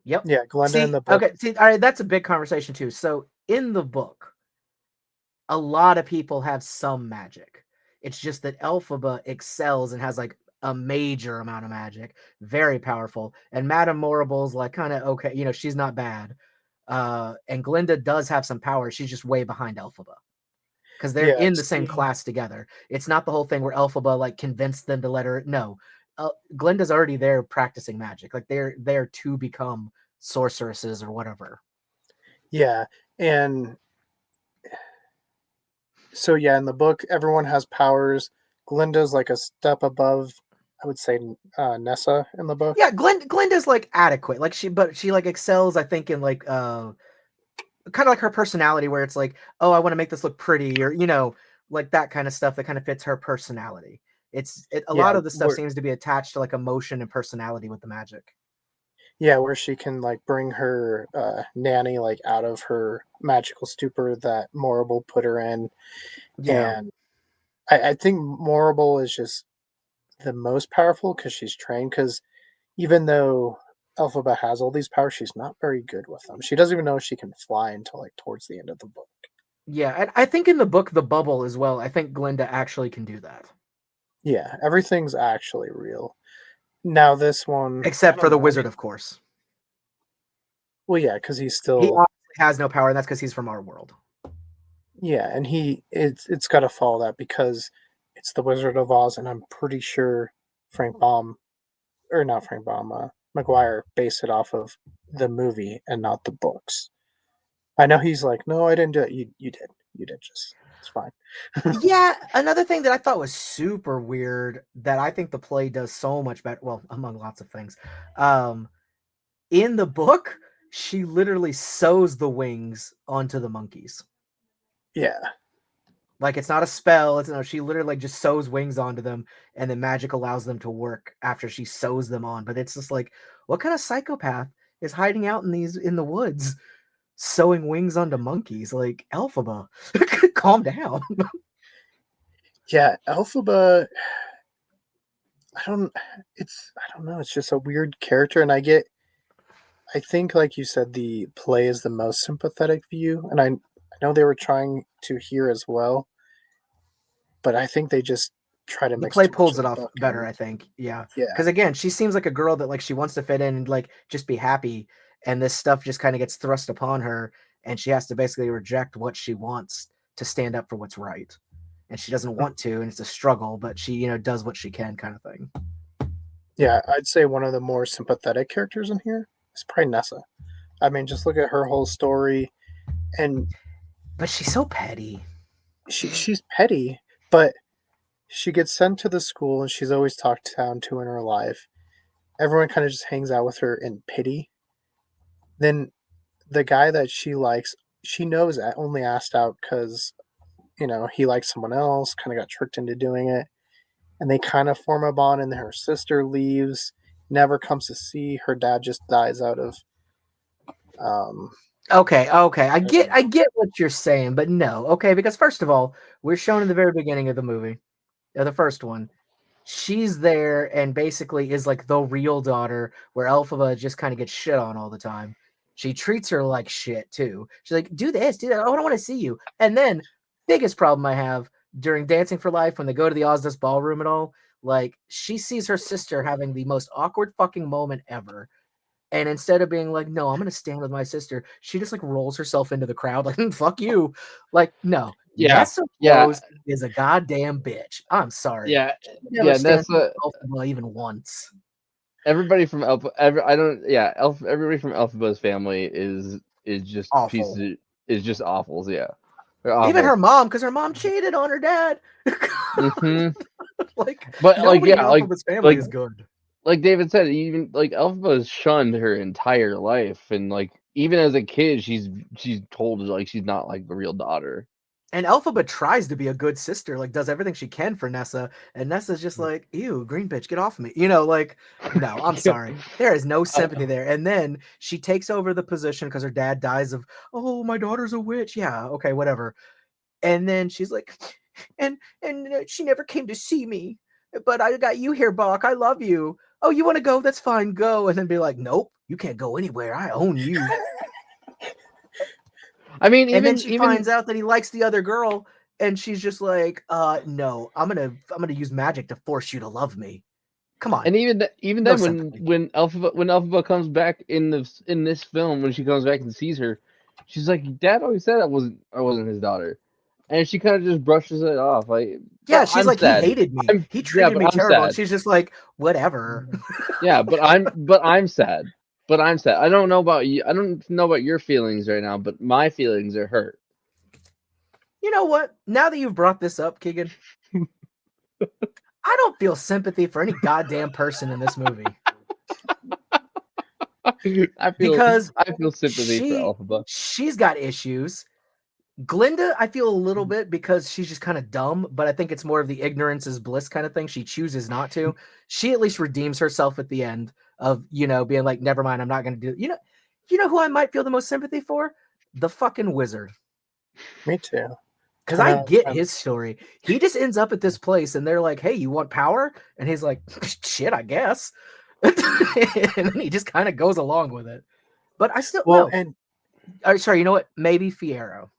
Yep. Yeah, Glinda in See, the book. okay, see, all right, that's a big conversation too. So in the book, a lot of people have some magic. It's just that Elphaba excels and has like a major amount of magic, very powerful. And Madame Morrible's like kind of okay, she's not bad. And Glinda does have some power. She's just way behind Elphaba because they're Yeah, in the same see, class together. It's not the whole thing where Elphaba like convinced them to let her. No, Glinda's already there practicing magic. Like they're there to become sorceresses or whatever. yeah. And so yeah, in the book, everyone has powers. Glinda's like a step above, I would say, Nessa in the book. Yeah, Glinda's like adequate. Like but she like excels, I think, in like kind of like her personality where it's like, oh, I want to make this look pretty, or like that kind of stuff that kind of fits her personality. A Yeah, lot of the stuff seems to be attached to like emotion and personality with the magic. yeah, where she can like bring her nanny like out of her magical stupor that Morrible put her in, Yeah. and I think Morrible is just the most powerful because she's trained. Because even though Elphaba has all these powers, she's not very good with them. She doesn't even know she can fly until like towards the end of the book. Yeah, and I think in the book The Bubble as well, I think Glinda actually can do that. Yeah, everything's actually real. Now this one, I Except for don't the know. wizard, of course. Well, yeah, because he's He still obviously has no power, and that's because he's from our world. yeah, and it's got to follow that because it's the Wizard of Oz, and I'm pretty sure Frank Baum or not Frank Baum, McGuire based it off of the movie and not the books. I know he's like, no, I didn't do it. You did, just It's fine. Yeah, another thing that I thought was super weird that I think the play does so much better, well, among lots of things. In the book, she literally sews the wings onto the monkeys. Yeah. Like it's not a spell, it's no, she literally like just sews wings onto them and then magic allows them to work after she sews them on. But it's just like, what kind of psychopath is hiding out in the woods sewing wings onto monkeys? Like Elphaba, calm down. Yeah, Elphaba, I don't know, it's just a weird character, and I think, like you said, the play is the most sympathetic view, and I know they were trying to here as well, but I think they just try to The mix play too much pulls of it the off book better, in. I think. Yeah. Yeah. Because again, she seems like a girl that like she wants to fit in and like just be happy. And this stuff just kind of gets thrust upon her, and she has to basically reject what she wants to stand up for what's right. And she doesn't want to, and it's a struggle, but she, does what she can, kind of thing. Yeah, I'd say one of the more sympathetic characters in here is probably Nessa. I mean, just look at her whole story, and But she's so petty. she's petty, but she gets sent to the school, and she's always talked down to in her life. Everyone kind of just hangs out with her in pity. Then the guy that she likes, she knows only asked out because he likes someone else, kind of got tricked into doing it, and they kind of form a bond. And then her sister leaves, never comes to see her dad, just dies out of um Okay, I don't know. get what you're saying, but no, okay, because first of all, we're shown in the very beginning of the movie, the first one, she's there and basically is like the real daughter, where Elphaba just kind of gets shit on all the time. She treats her like shit too. She's like, do this, do that. Oh, I don't want to see you. And then, biggest problem I have during Dancing for Life when they go to the Ozdus ballroom and all, like she sees her sister having the most awkward fucking moment ever. And instead of being like, no, I'm gonna stand with my sister, she just like rolls herself into the crowd, like, fuck you. Like, no, Yeah, Nessa yeah, Rose is a goddamn bitch. I'm sorry. yeah, She never yeah. stands Nessa, up for even once. everybody from I don't. Yeah, everybody from Elphaba's family is just Awful. pieces. Is just awfuls. Yeah, they're Even awful. her mom, because her mom cheated on her dad. Hmm. Like, But like, nobody in yeah, Elphaba's family is good. like David said, even like Elphaba's shunned her entire life, and like even as a kid, she's told like she's not like the real daughter. And Elphaba tries to be a good sister, like does everything she can for Nessa, and Nessa's just like, ew, green bitch, get off me. Like, no, I'm sorry. There is no sympathy there. And then she takes over the position because her dad dies of, oh, my daughter's a witch. Yeah, okay, whatever. And then she's like, and she never came to see me, but I got you here, Bach. I love you. Oh, you want to go? That's fine, go. And then be like, nope, you can't go anywhere. I own you. I mean, And then even she finds out that he likes the other girl, and she's just like, no, I'm gonna use magic to force you to love me. Come on. and even No then sympathy. when Elphaba comes back in this film, when she comes back and sees her, she's like, Dad always said I wasn't his daughter, and she kind of just brushes it off. Like, Yeah, but she's I'm like, he sad. hated me. He Yeah, treated but me I'm terrible. And sad. she's just like, whatever. Yeah, but I'm sad. But I'm sad. I don't know about you. I don't know about your feelings right now, but my feelings are hurt. You know what? Now that you've brought this up, Keegan, I don't feel sympathy for any goddamn person in this movie. Because I feel sympathy for Elphaba. she's got issues. Glinda, I feel a little bit because she's just kind of dumb, but I think it's more of the ignorance is bliss kind of thing. She chooses not to. She at least redeems herself at the end of, being like, never mind, I'm not going to do it. You know who I might feel the most sympathy for? The fucking wizard. Me too. Because I get his story. He just ends up at this place and they're like, hey, you want power? And he's like, shit, I guess. And then he just kind of goes along with it. But I still, Well, no. and Sorry, you know what? Maybe Fiyero.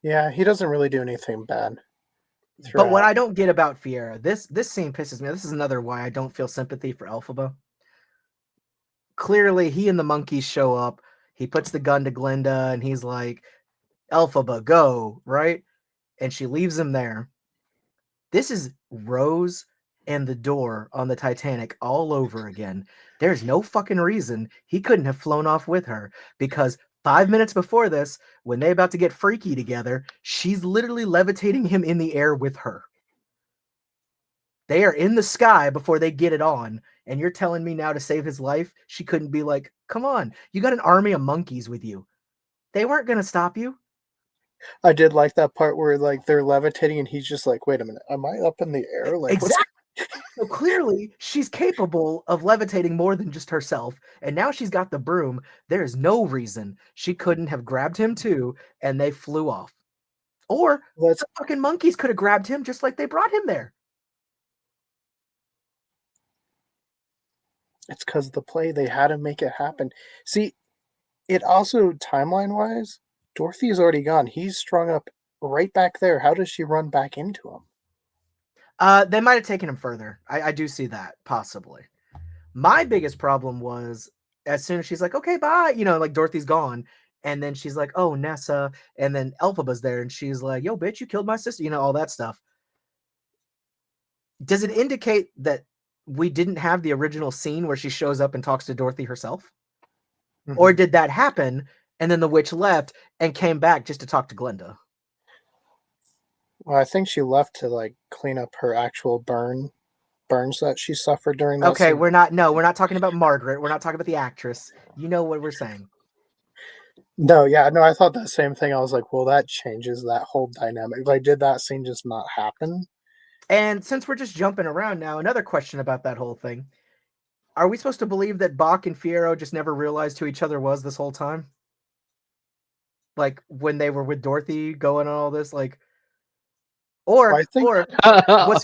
yeah, he doesn't really do anything bad. But what throughout. I don't get about Fiyero, this scene pisses me. This is another why I don't feel sympathy for Elphaba. Clearly, he and the monkeys show up. He puts the gun to Glinda, and he's like, Elphaba, go, right? And she leaves him there. This is Rose and the door on the Titanic all over again. There's no fucking reason he couldn't have flown off with her, because 5 minutes before this, when they about to get freaky together, she's literally levitating him in the air with her. They are in the sky before they get it on, and you're telling me now to save his life, she couldn't be like, come on, you got an army of monkeys with you. They weren't going to stop you. I did like that part where like they're levitating and he's just like, wait a minute, am I up in the air? Like, exactly. So clearly, she's capable of levitating more than just herself, and now she's got the broom. There's no reason she couldn't have grabbed him too, and they flew off. Or That's the fucking monkeys could have grabbed him just like they brought him there. it's because the play, they had to make it happen. See, it also timeline wise, Dorothy's already gone. He's strung up right back there. How does she run back into him? They might have taken him further. I do see that, possibly. My biggest problem was as soon as she's like, okay, bye, like Dorothy's gone. And then she's like, oh, Nessa. And then Elphaba's there. And she's like, yo, bitch, you killed my sister. All that stuff. Does it indicate that we didn't have the original scene where she shows up and talks to Dorothy herself? Mm-hmm. Or did that happen and then the witch left and came back just to talk to Glenda? Well, I think she left to like clean up her actual burns that she suffered during that Okay, scene. we're not talking about Margaret. We're not talking about the actress. You know what we're saying. No, I thought that same thing. I was like, well, that changes that whole dynamic. Like, did that scene just not happen? And since we're just jumping around now, another question about that whole thing. Are we supposed to believe that Bach and Fiyero just never realized who each other was this whole time? Like, when they were with Dorothy going on all this, like... Or was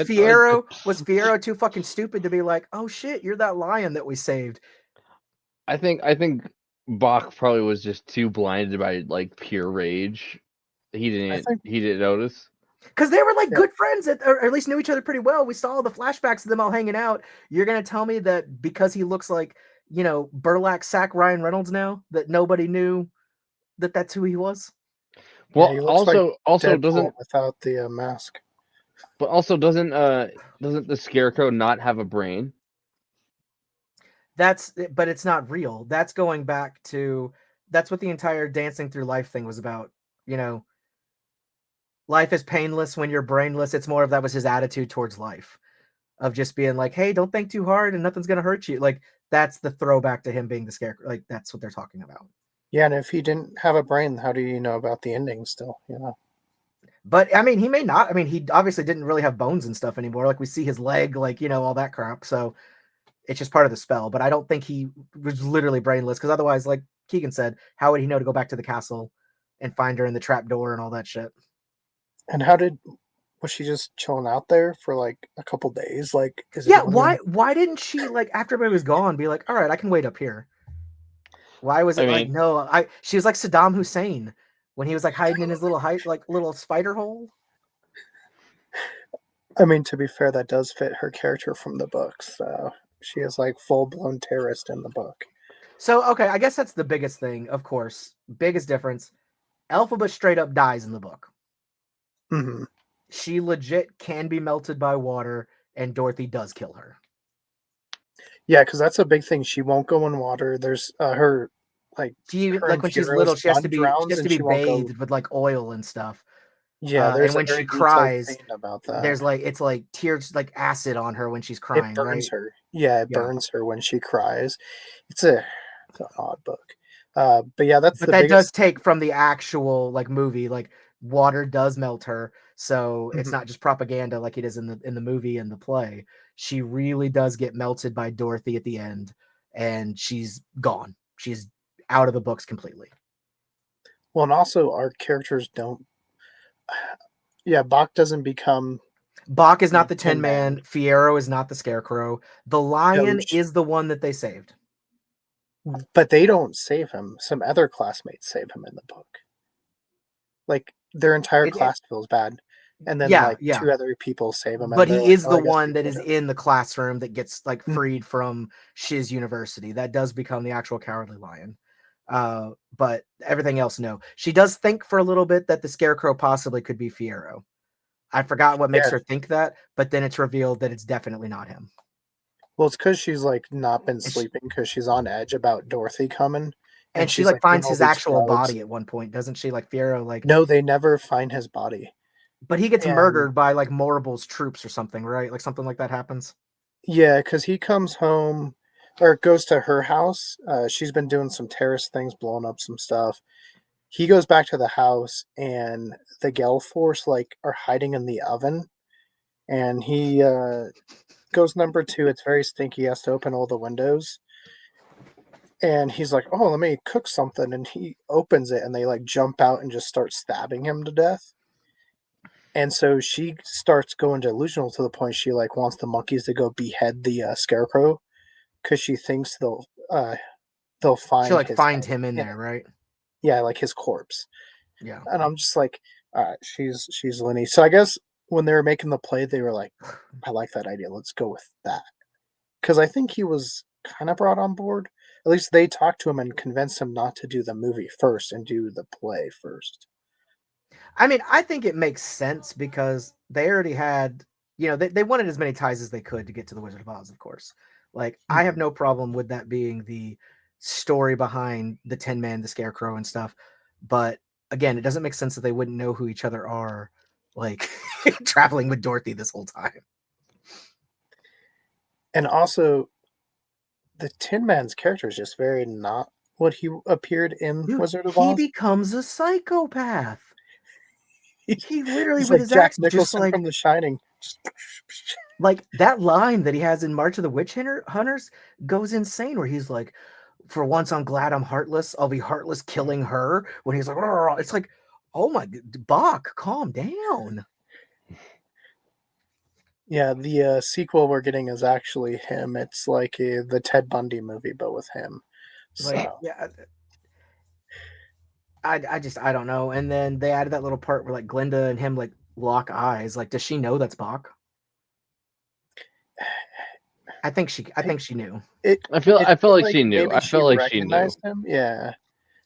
Fiyero too fucking stupid to be like, oh shit, you're that lion that we saved? I think Bach probably was just too blinded by like pure rage. He didn't notice. Because they were like good friends, or at least knew each other pretty well. We saw the flashbacks of them all hanging out. You're gonna tell me that because he looks like, burlap sack Ryan Reynolds now, that nobody knew that that's who he was? Well, yeah, also doesn't without the mask. But also doesn't the Scarecrow not have a brain? But it's not real. That's going back to that's what the entire dancing through life thing was about. Life is painless when you're brainless. It's more of that was his attitude towards life, of just being like, hey, don't think too hard and nothing's gonna hurt you. Like that's the throwback to him being the Scarecrow. Like that's what they're talking about. Yeah, and if he didn't have a brain, how do you know about the ending still? But I mean, he may not. I mean, he obviously didn't really have bones and stuff anymore. Like we see his leg, like all that crap. So it's just part of the spell. But I don't think he was literally brainless, because otherwise, like Keegan said, how would he know to go back to the castle and find her in the trap door and all that shit? And was she just chilling out there for like a couple days? Like, why didn't she, like, after everybody was gone, be like, all right, I can wait up here? Why was it no? She was like Saddam Hussein when he was like hiding in his little spider hole. I mean, to be fair, that does fit her character from the books. She is like full-blown terrorist in the book. So, okay, I guess that's the biggest thing, of course. Biggest difference. Elphaba straight up dies in the book. Mm-hmm. She legit can be melted by water, and Dorothy does kill her. Yeah, because that's a big thing. She won't go in water. There's her like when she's little, she has to be bathed with like oil and stuff. Yeah, and when she cries, about that. There's like it's like tears, like acid on her when she's crying. It burns right? her. Yeah, it burns her when she cries. It's an odd book. But yeah, that does take from the actual like movie. Like water does melt her, so it's not just propaganda like it is in the movie and the play. She really does get melted by Dorothy at the end, and she's gone. She's out of the books completely. Well, and also our characters don't. Yeah, Bach doesn't become. Bach is not the Tin Man. Fiyero is not the Scarecrow. The lion is the one that they saved. But they don't save him. Some other classmates save him in the book. Like their entire class feels bad, and then two other people save him. But he is the one that is in the classroom that gets like freed from Shiz University. That does become the actual Cowardly Lion. But everything else, no. She does think for a little bit that the Scarecrow possibly could be Fiyero. I forgot what makes her think that, but then it's revealed that it's definitely not him. Well, it's because she's like not been sleeping because she's on edge about Dorothy coming, And she she's like like doing finds all his these actual drugs. body at one point, doesn't she? Like Fiyero, like No, they never find his body. but he gets And murdered by like Morable's troops or something, right? Like something like that happens. yeah, because he comes home or goes to her house. She's been doing some terrorist things, blowing up some stuff. He goes back to the house, and the Gale Force like are hiding in the oven. And he goes number two. It's very stinky. He has to open all the windows. And he's like, "Oh, let me cook something." And he opens it, and they like jump out and just start stabbing him to death. And so she starts going delusional to the point she like wants the monkeys to go behead the scarecrow because she thinks they'll She find like his find head him in in there, it. right? Yeah, like his corpse. Yeah. And I'm just like, all right, she's Lenny. So I guess when they were making the play, they were like, I like that idea. Let's go with that. Because I think he was kind of brought on board. At least they talked to him and convinced him not to do the movie first and do the play first. I mean, I think it makes sense because they already had, you know, they wanted as many ties as they could to get to the Wizard of Oz, of course. Like, I have no problem with that being the story behind the Tin Man, the Scarecrow, and stuff. But again, it doesn't make sense that they wouldn't know who each other are, like traveling with Dorothy this whole time. And also, the Tin Man's character is just very not what he appeared in Dude, Wizard of he Oz. becomes a psychopath. He literally, He's with like his Jack axe, just Nicholson from The Shining. like that line that he has in March of the Witch Hunters goes insane, where he's like, for once I'm glad I'm heartless. I'll be heartless killing her. When he's like, "Rrr," it's like, oh my, Bach, calm down. Yeah, the sequel we're getting is actually him. It's like the Ted Bundy movie, but with him. Like, So yeah, I don't know. And then they added that little part where like Glinda and him like lock eyes. Like, does she know that's Bach? I think she knew. I feel like like she knew. maybe I she felt like she knew. recognized him. Yeah,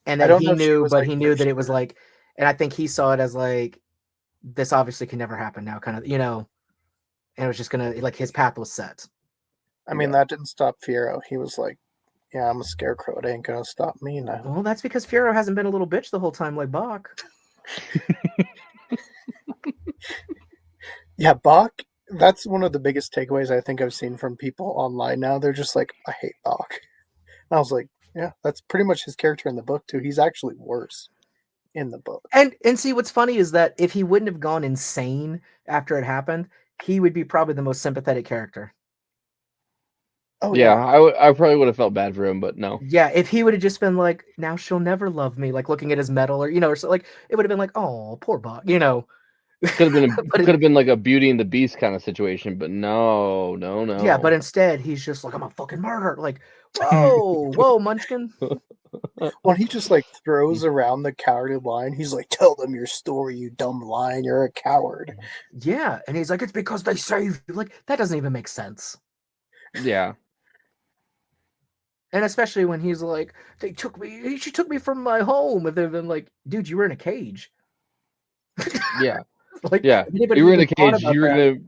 And I that don't he know if she knew, was but like he for knew that it was sure. like, and I think he saw it as like, this obviously can never happen now, kind of, you know, and it was just gonna, like, his path was set. I mean, that didn't stop Fiero. He was like, "Yeah, I'm a scarecrow. It ain't gonna stop me now." Well, that's because Fiyero hasn't been a little bitch the whole time like Bach. Yeah, Bach. That's one of the biggest takeaways I think I've seen from people online now. They're just like, "I hate Bach." And I was like, "Yeah, that's pretty much his character in the book too. He's actually worse in the book." And see, what's funny is that if he wouldn't have gone insane after it happened, he would be probably the most sympathetic character. Oh Yeah, yeah, I probably would have felt bad for him, but no. Yeah, if he would have just been like, now she'll never love me, like looking at his medal, or you know, or so, like it would have been like, oh, poor Bach, you know. Could have been But could have been like a Beauty and the Beast kind of situation, but no, yeah, but no. instead he's just like, I'm a fucking murderer. Like, whoa, Munchkin. when he just like throws around the cowardly line, he's like, "Tell them your story, you dumb lion. You're a coward." Yeah, and he's like, it's because they saved you. Like, that doesn't even make sense. Yeah. And especially when he's like, she took me from my home. And they've been like, dude, you were in a cage. Yeah. Like, Yeah. if anybody You were in a even thought cage. about that,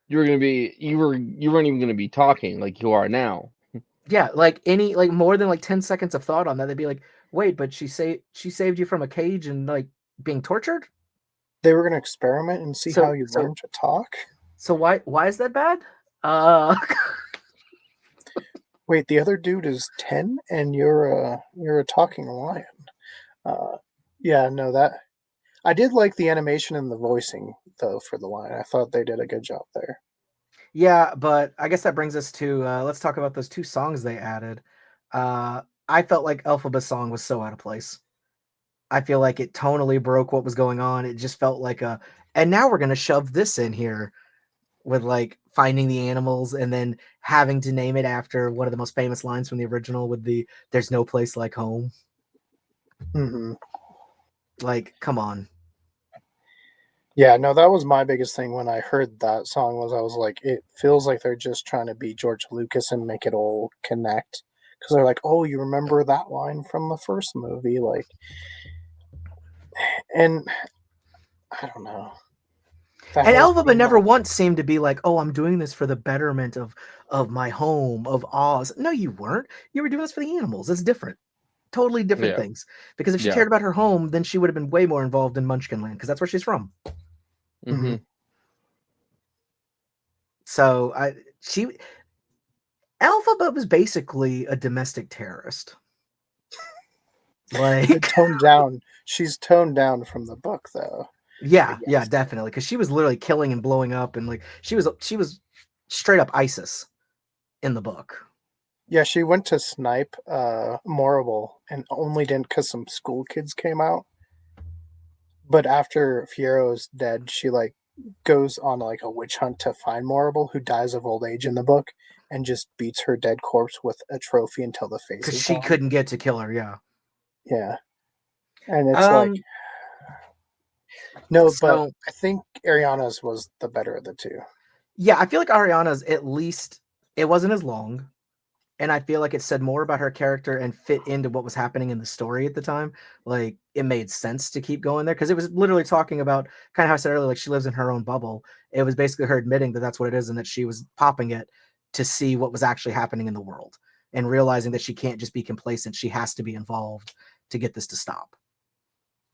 You weren't even gonna be talking like you are now. yeah, like any like more than like 10 seconds of thought on that, they'd be like, wait, but she saved you from a cage and like being tortured? They were gonna experiment and see how you learn to talk. So why is that bad? Uh Wait, the other dude is 10, and you're a talking lion. Yeah, no, that I did like the animation and the voicing though for the lion. I thought they did a good job there. Yeah, but I guess that brings us to let's talk about those two songs they added. I felt like Elphaba's song was so out of place. I feel like it tonally broke what was going on. It just felt like and now we're gonna shove this in here with like finding the animals and then having to name it after one of the most famous lines from the original with the "There's no place like home." Mm-hmm. Like, come on. Yeah, no, that was my biggest thing when I heard that song was I was like, it feels like they're just trying to be George Lucas and make it all connect. Because they're like, oh, you remember that line from the first movie? Like, and I don't know. That And whole Elphaba thing, never like, once seemed to be like, "Oh, I'm doing this for the betterment of my home, of Oz." No, you weren't. You were doing this for the animals. It's different. Totally different Yeah. things. Because if she Yeah. cared about her home, then she would have been way more involved in Munchkinland because that's where she's from. Mm-hmm. So Elphaba was basically a domestic terrorist. Like toned down. She's toned down from the book, though. yeah, Yes. definitely. Because she was literally killing and blowing up, and like she was straight up ISIS in the book. Yeah, she went to snipe Morrible and only didn't because some school kids came out. But after Fiero's dead, she like goes on like a witch hunt to find Morrible, who dies of old age in the book, and just beats her dead corpse with a trophy until the face Because is she gone. couldn't get to kill her, yeah. Yeah. And it's like no, but I think Ariana's was the better of the two. Yeah, I feel like Ariana's at least it wasn't as long. And I feel like it said more about her character and fit into what was happening in the story at the time. Like it made sense to keep going there because it was literally talking about kind of how I said earlier, like she lives in her own bubble. It was basically her admitting that that's what it is and that she was popping it to see what was actually happening in the world and realizing that she can't just be complacent. She has to be involved to get this to stop.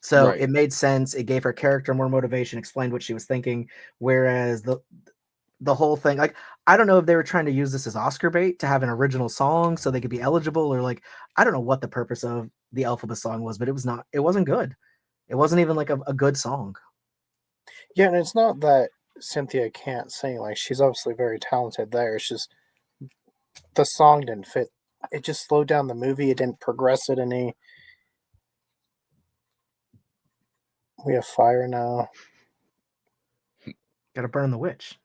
So Right. it made sense. It gave her character more motivation, explained what she was thinking. Whereas the whole thing, like I don't know if they were trying to use this as Oscar bait to have an original song so they could be eligible, or like I don't know what the purpose of the Elphaba song was, but it wasn't good. It wasn't even like a good song. Yeah, and it's not that Cynthia can't sing, like she's obviously very talented there. It's just the song didn't fit. It just slowed down the movie. It didn't progress it any. We have fire now. Gotta burn the witch.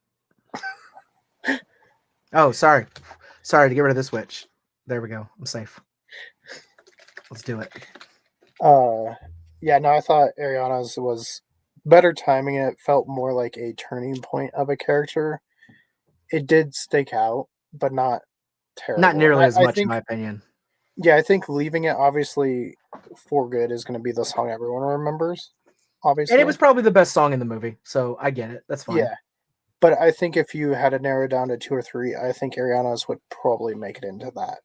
Oh, sorry to get rid of this witch. There we go. I'm safe. Let's do it. Yeah, no, I thought Ariana's was better timing. It felt more like a turning point of a character. It did stake out, but not terrible. Not nearly as I much, think, in my opinion. Yeah, I think leaving it obviously for good is going to be the song everyone remembers. Obviously, And it was probably the best song in the movie, so I get it. That's fine. Yeah, but I think if you had to narrow it down to 2 or 3, I think Ariana's would probably make it into that.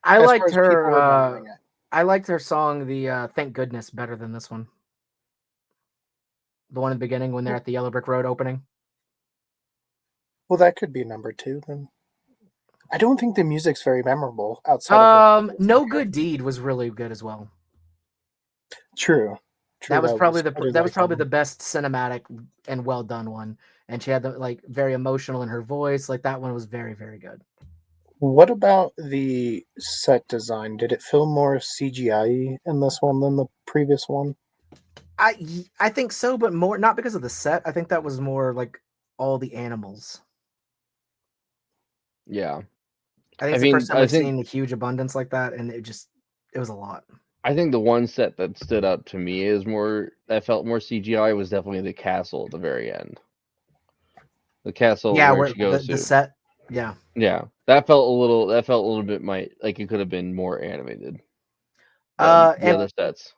I As liked far as people her. remembering it. I liked her song, the "Thank Goodness," better than this one. The one in the beginning when they're at the Yellow Brick Road opening. Well, that could be number 2 then. I don't think the music's very memorable outside of No Good Deed was really good as well. True. That was probably the best cinematic and well done one. And she had the like very emotional in her voice. Like that one was very, very good. What about the set design? Did it feel more CGI in this one than the previous one? I think so, but more not because of the set. I think that was more like all the animals. Yeah. I think it's the first time we've seen a huge abundance like that, and it was a lot. I think the one set that stood out to me that felt more CGI was definitely the castle at the very end. The castle where she goes to. The set. Yeah. Yeah. That felt a little bit like it could have been more animated. The other sets.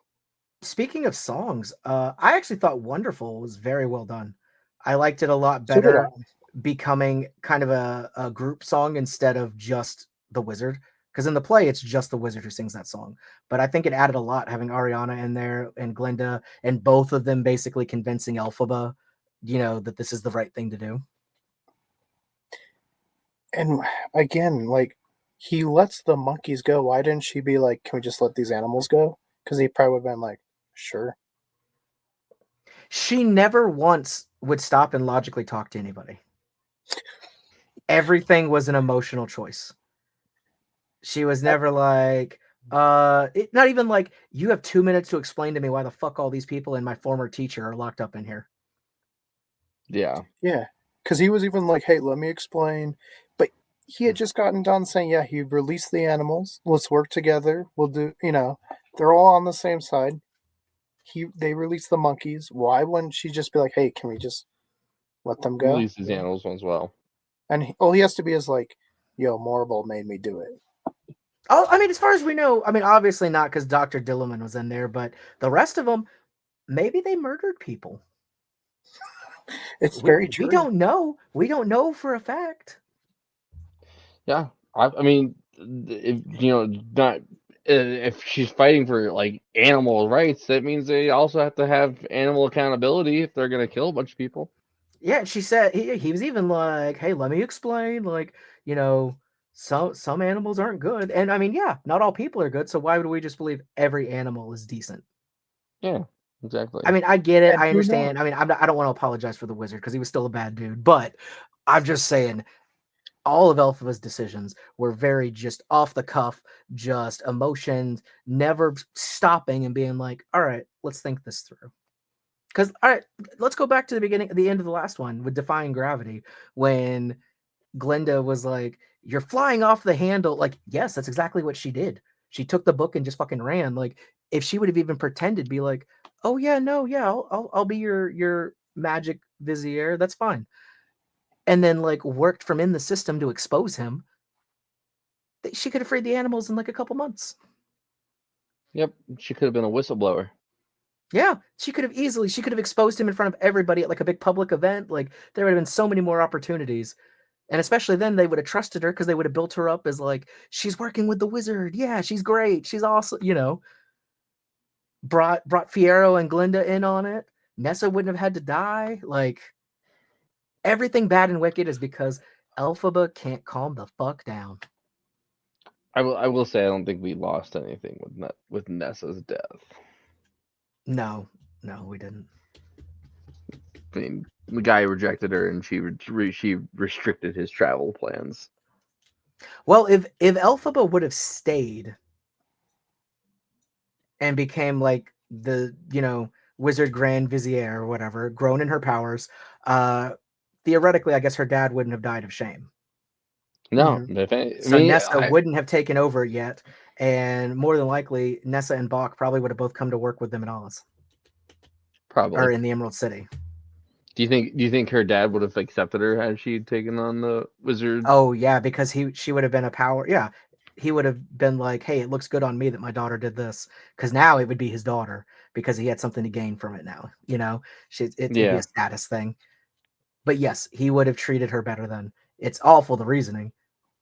Speaking of songs, I actually thought Wonderful was very well done. I liked it a lot better becoming kind of a group song instead of just the wizard. Because in the play, it's just the wizard who sings that song. But I think it added a lot having Ariana in there and Glinda and both of them basically convincing Elphaba, that this is the right thing to do. And again, like, he lets the monkeys go. Why didn't she be like, can we just let these animals go? Because he probably would have been like, sure. She never once would stop and logically talk to anybody. Everything was an emotional choice. She was never like, not even like, you have 2 minutes to explain to me why the fuck all these people and my former teacher are locked up in here. Yeah. Yeah. Because he was even like, hey, let me explain. But he had just gotten done saying, yeah, he released the animals. Let's work together. We'll do, they're all on the same side. They released the monkeys. Why wouldn't she just be like, hey, can we just let them go? Release these animals as well. And all he has to be is like, yo, Morrible made me do it. Oh, I mean, as far as we know, I mean, obviously not because Dr. Dilliman was in there, but the rest of them, maybe they murdered people. It's very true. We don't know. We don't know for a fact. Yeah. I mean, if not if she's fighting for like animal rights, that means they also have to have animal accountability if they're gonna kill a bunch of people. Yeah, she said he was even like, "Hey, let me explain. Like, some animals aren't good, and I mean, yeah, not all people are good. So why would we just believe every animal is decent?" Yeah, exactly. I mean, I get it. And I who knows? understand. I mean, I don't want to apologize for the wizard because he was still a bad dude, but I'm just saying all of Elphaba's decisions were very just off the cuff, just emotions, never stopping and being like, all right, let's think this through. Because, all right, let's go back to the end of the last one with Defying Gravity, when Glinda was like, you're flying off the handle. Like, yes, that's exactly what she did. She took the book and just fucking ran. Like, if she would have even pretended, be like, oh yeah, no, yeah, I'll be your magic vizier. That's fine. And then like worked from in the system to expose him, she could have freed the animals in like a couple months. Yep, she could have been a whistleblower. Yeah, she could have exposed him in front of everybody at like a big public event. Like there would have been so many more opportunities. And especially then they would have trusted her because they would have built her up as like, she's working with the wizard. Yeah, she's great. She's awesome. Brought Fiero and Glinda in on it. Nessa wouldn't have had to die. Like everything bad and wicked is because Elphaba can't calm the fuck down. I will say I don't think we lost anything with Nessa's death. No, we didn't. I mean, the guy rejected her, and she restricted his travel plans. Well, if Elphaba would have stayed and became like the Wizard Grand Vizier or whatever, grown in her powers, theoretically, I guess her dad wouldn't have died of shame. No, So Nessa wouldn't have taken over yet, and more than likely, Nessa and Bach probably would have both come to work with them in Oz, probably, or in the Emerald City. Do you think her dad would have accepted her had she taken on the wizard? Oh yeah, because she would have been a power. Yeah, he would have been like, "Hey, it looks good on me that my daughter did this," because now it would be his daughter because he had something to gain from it now. It'd be a status thing. But yes, he would have treated her better than. It's awful the reasoning,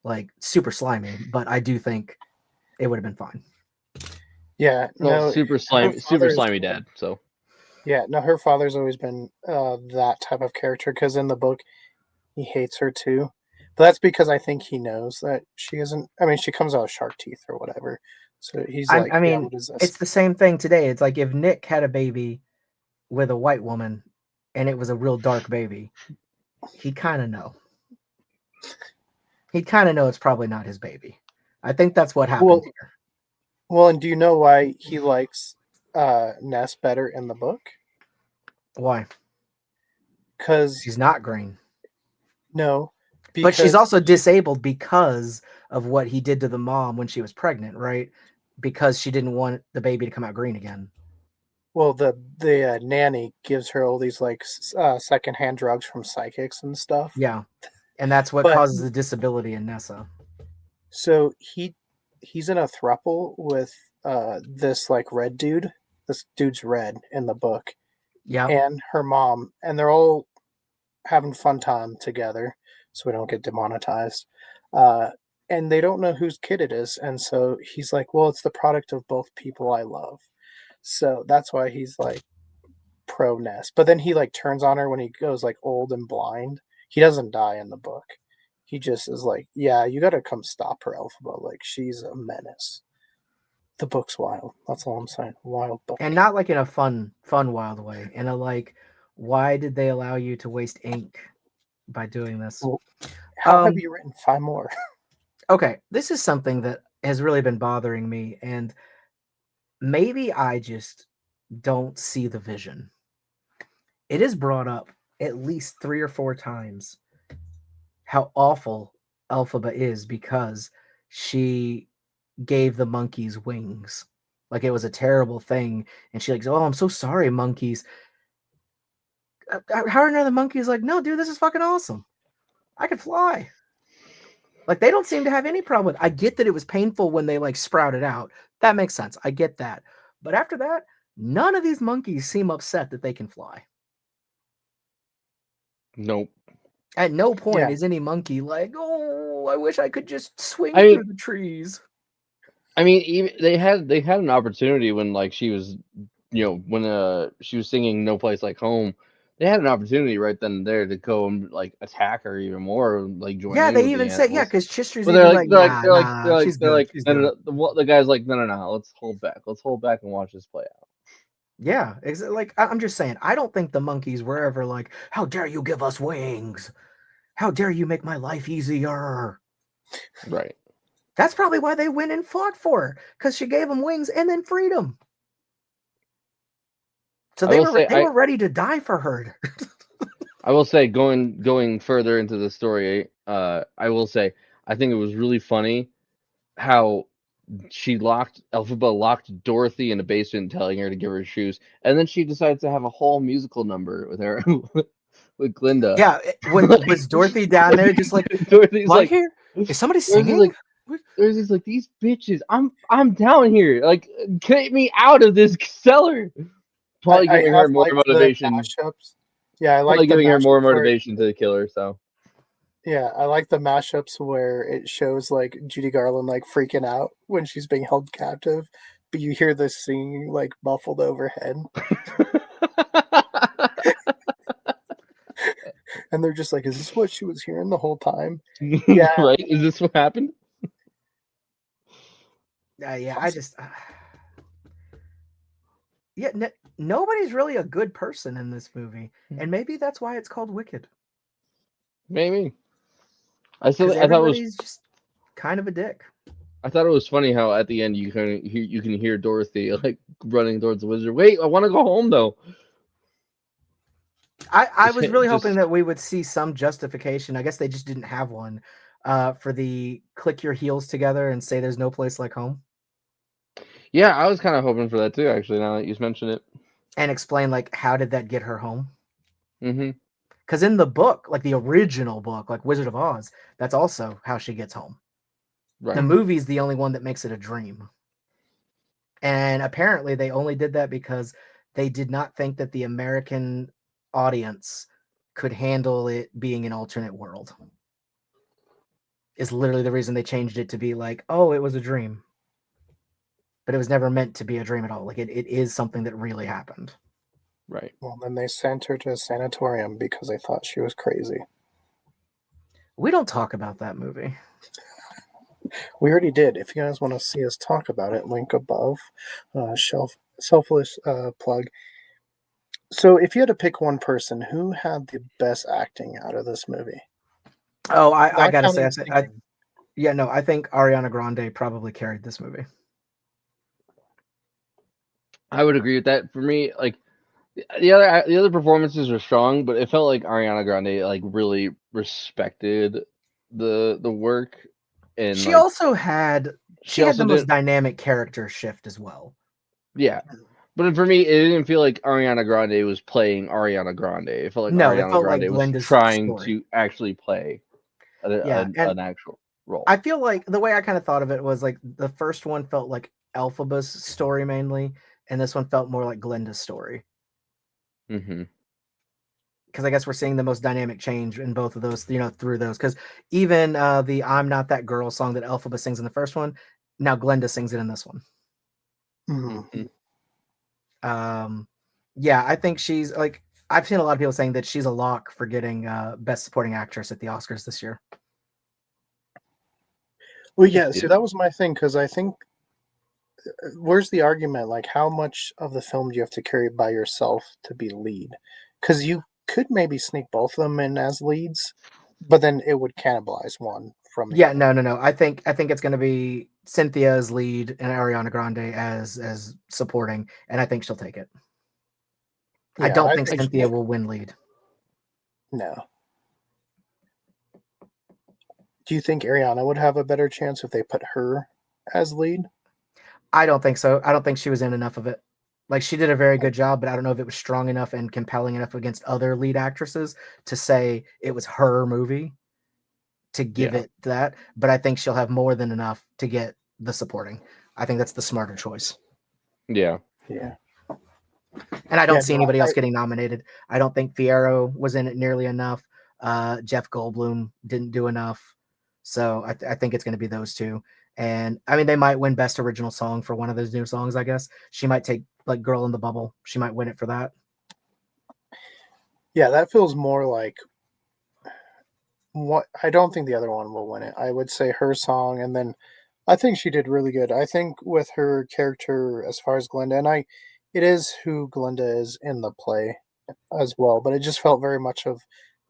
like super slimy, but I do think it would have been fine. Yeah, no, super slimy dad. So yeah, no, her father's always been that type of character because in the book he hates her too. But that's because I think he knows that she isn't. I mean, she comes out with shark teeth or whatever. So he's like, I mean, yeah, what is this? It's the same thing today. It's like if Nick had a baby with a white woman and it was a real dark baby, he'd kind of know. He'd kind of know it's probably not his baby. I think that's what happened here. Well, and do you know why he likes Ness better in the book? Why? Because she's not green. No. But she's also disabled because of what he did to the mom when she was pregnant, right? Because she didn't want the baby to come out green again. Well, the nanny gives her all these like secondhand drugs from psychics and stuff. Yeah, and that's what causes the disability in Nessa. So he's in a throuple with this like red dude. This dude's red in the book. Yeah, and her mom, and they're all having fun time together, so we don't get demonetized. And they don't know whose kid it is, and so he's like, "Well, it's the product of both people I love." So that's why he's like pro Ness. But then he like turns on her when he goes like old and blind. He doesn't die in the book. He just is like, "Yeah, you got to come stop her, Elphaba. Like she's a menace." The book's wild. That's all I'm saying. Wild book, and not like in a fun wild way. In a like, why did they allow you to waste ink by doing this? Well, how have you written 5 more? Okay, this is something that has really been bothering me, and maybe I just don't see the vision. It is brought up at least 3 or 4 times how awful Elphaba is because she gave the monkeys wings. Like it was a terrible thing. And she like, "Oh, I'm so sorry, monkeys." How are none of the monkeys like, "No, dude, this is fucking awesome. I can fly." Like they don't seem to have any problem. I get that it was painful when they like sprouted out. That makes sense. I get that. But after that, none of these monkeys seem upset that they can fly. Nope. At no point is any monkey like, "Oh, Oh, I wish I could just swing I mean- through the trees. I mean, even they had an opportunity when like she was, when she was singing "No Place Like Home." They had an opportunity right then and there to go and like attack her even more, like join Yeah, in they with the even said, animals. because Chistri's But even like, nah, she's good. She's no, good. no, no. The guy's like, no, let's hold back. Let's hold back and watch this play out. Yeah, like I'm just saying, I don't think the monkeys were ever like, how dare you give us wings? How dare you make my life easier? Right. That's probably why they went and fought for her, because she gave them wings and then freedom. So they were ready to die for her. I will say, going further into the story, I will say, I think it was really funny how Elphaba locked Dorothy in a basement, telling her to give her shoes, and then she decides to have a whole musical number with her, with Glinda. Yeah, was Dorothy down there just like, Dorothy's what like, here? Is somebody Dorothy's singing? like, Dorothy's like, these bitches, I'm down here, like, get me out of this cellar. Probably I giving have her more liked motivation. the mashups. Yeah, I Probably like the giving her more mashups where motivation to kill her. So yeah, I like the mashups where it shows like Judy Garland like freaking out when she's being held captive, but you hear the singing like muffled overhead, and they're just like, "Is this what she was hearing the whole time?" Yeah. Right? Is this what happened? Yeah, I just yeah, nobody's really a good person in this movie, and maybe that's why it's called Wicked. Maybe. Because everybody's just kind of a dick. I thought it was funny how at the end you can hear Dorothy like running towards the wizard. Wait, I want to go home though. I was really hoping that we would see some justification. I guess they just didn't have one for the click your heels together and say there's no place like home. Yeah, I was kind of hoping for that too. Actually, now that you mentioned it, and explain like how did that get her home? Mm-hmm. Because in the book, like the original book, like Wizard of Oz, that's also how she gets home. Right. The movie's the only one that makes it a dream. And apparently they only did that because they did not think that the American audience could handle it being an alternate world. Is literally the reason they changed it to be like, oh, it was a dream. But it was never meant to be a dream at all. Like it is something that really happened. Right. Well, then they sent her to a sanatorium because they thought she was crazy. We don't talk about that movie. We already did. If you guys want to see us talk about it, link above. Selfless plug. So, if you had to pick one person, who had the best acting out of this movie? Oh, I Not gotta say, counting I singing. I think Ariana Grande probably carried this movie. I would agree with that. For me, like the other performances were strong, but it felt like Ariana Grande like really respected the work, and She like also had she the also most did. dynamic character shift as well. Yeah, but for me, it didn't feel like Ariana Grande was playing Ariana Grande. It felt like No, it Ariana felt like Grande was Glenda's trying story. to actually play Yeah, and an actual role. I feel like the way I kind of thought of it was like the first one felt like Elphaba's story mainly, and this one felt more like Glenda's story. Mm-hmm. Because I guess we're seeing the most dynamic change in both of those, through those. Because even the "I'm Not That Girl" song that Elphaba sings in the first one, now Glenda sings it in this one. Mm-hmm. Yeah, I think she's like, I've seen a lot of people saying that she's a lock for getting Best Supporting Actress at the Oscars this year. Well, yeah, so that was my thing, because I think, where's the argument? Like, how much of the film do you have to carry by yourself to be lead? Because you could maybe sneak both of them in as leads, but then it would cannibalize one from the Yeah, other. no. I think it's going to be Cynthia as lead and Ariana Grande as supporting, and I think she'll take it. Yeah, I don't I think think Cynthia will win lead. No. Do you think Ariana would have a better chance if they put her as lead? I don't think so. I don't think she was in enough of it. Like, she did a very good job, but I don't know if it was strong enough and compelling enough against other lead actresses to say it was her movie to give it that. But I think she'll have more than enough to get the supporting. I think that's the smarter choice. Yeah. Yeah. And I don't see anybody else getting nominated. I don't think Fierro was in it nearly enough. Jeff Goldblum didn't do enough. So I think it's going to be those two. And I mean, they might win Best Original Song for one of those new songs, I guess. She might take like Girl in the Bubble. She might win it for that. Yeah, that feels more like what I don't think the other one will win it. I would say her song, and then I think she did really good. I think with her character as far as Glinda, and it is who Glinda is in the play as well, but it just felt very much of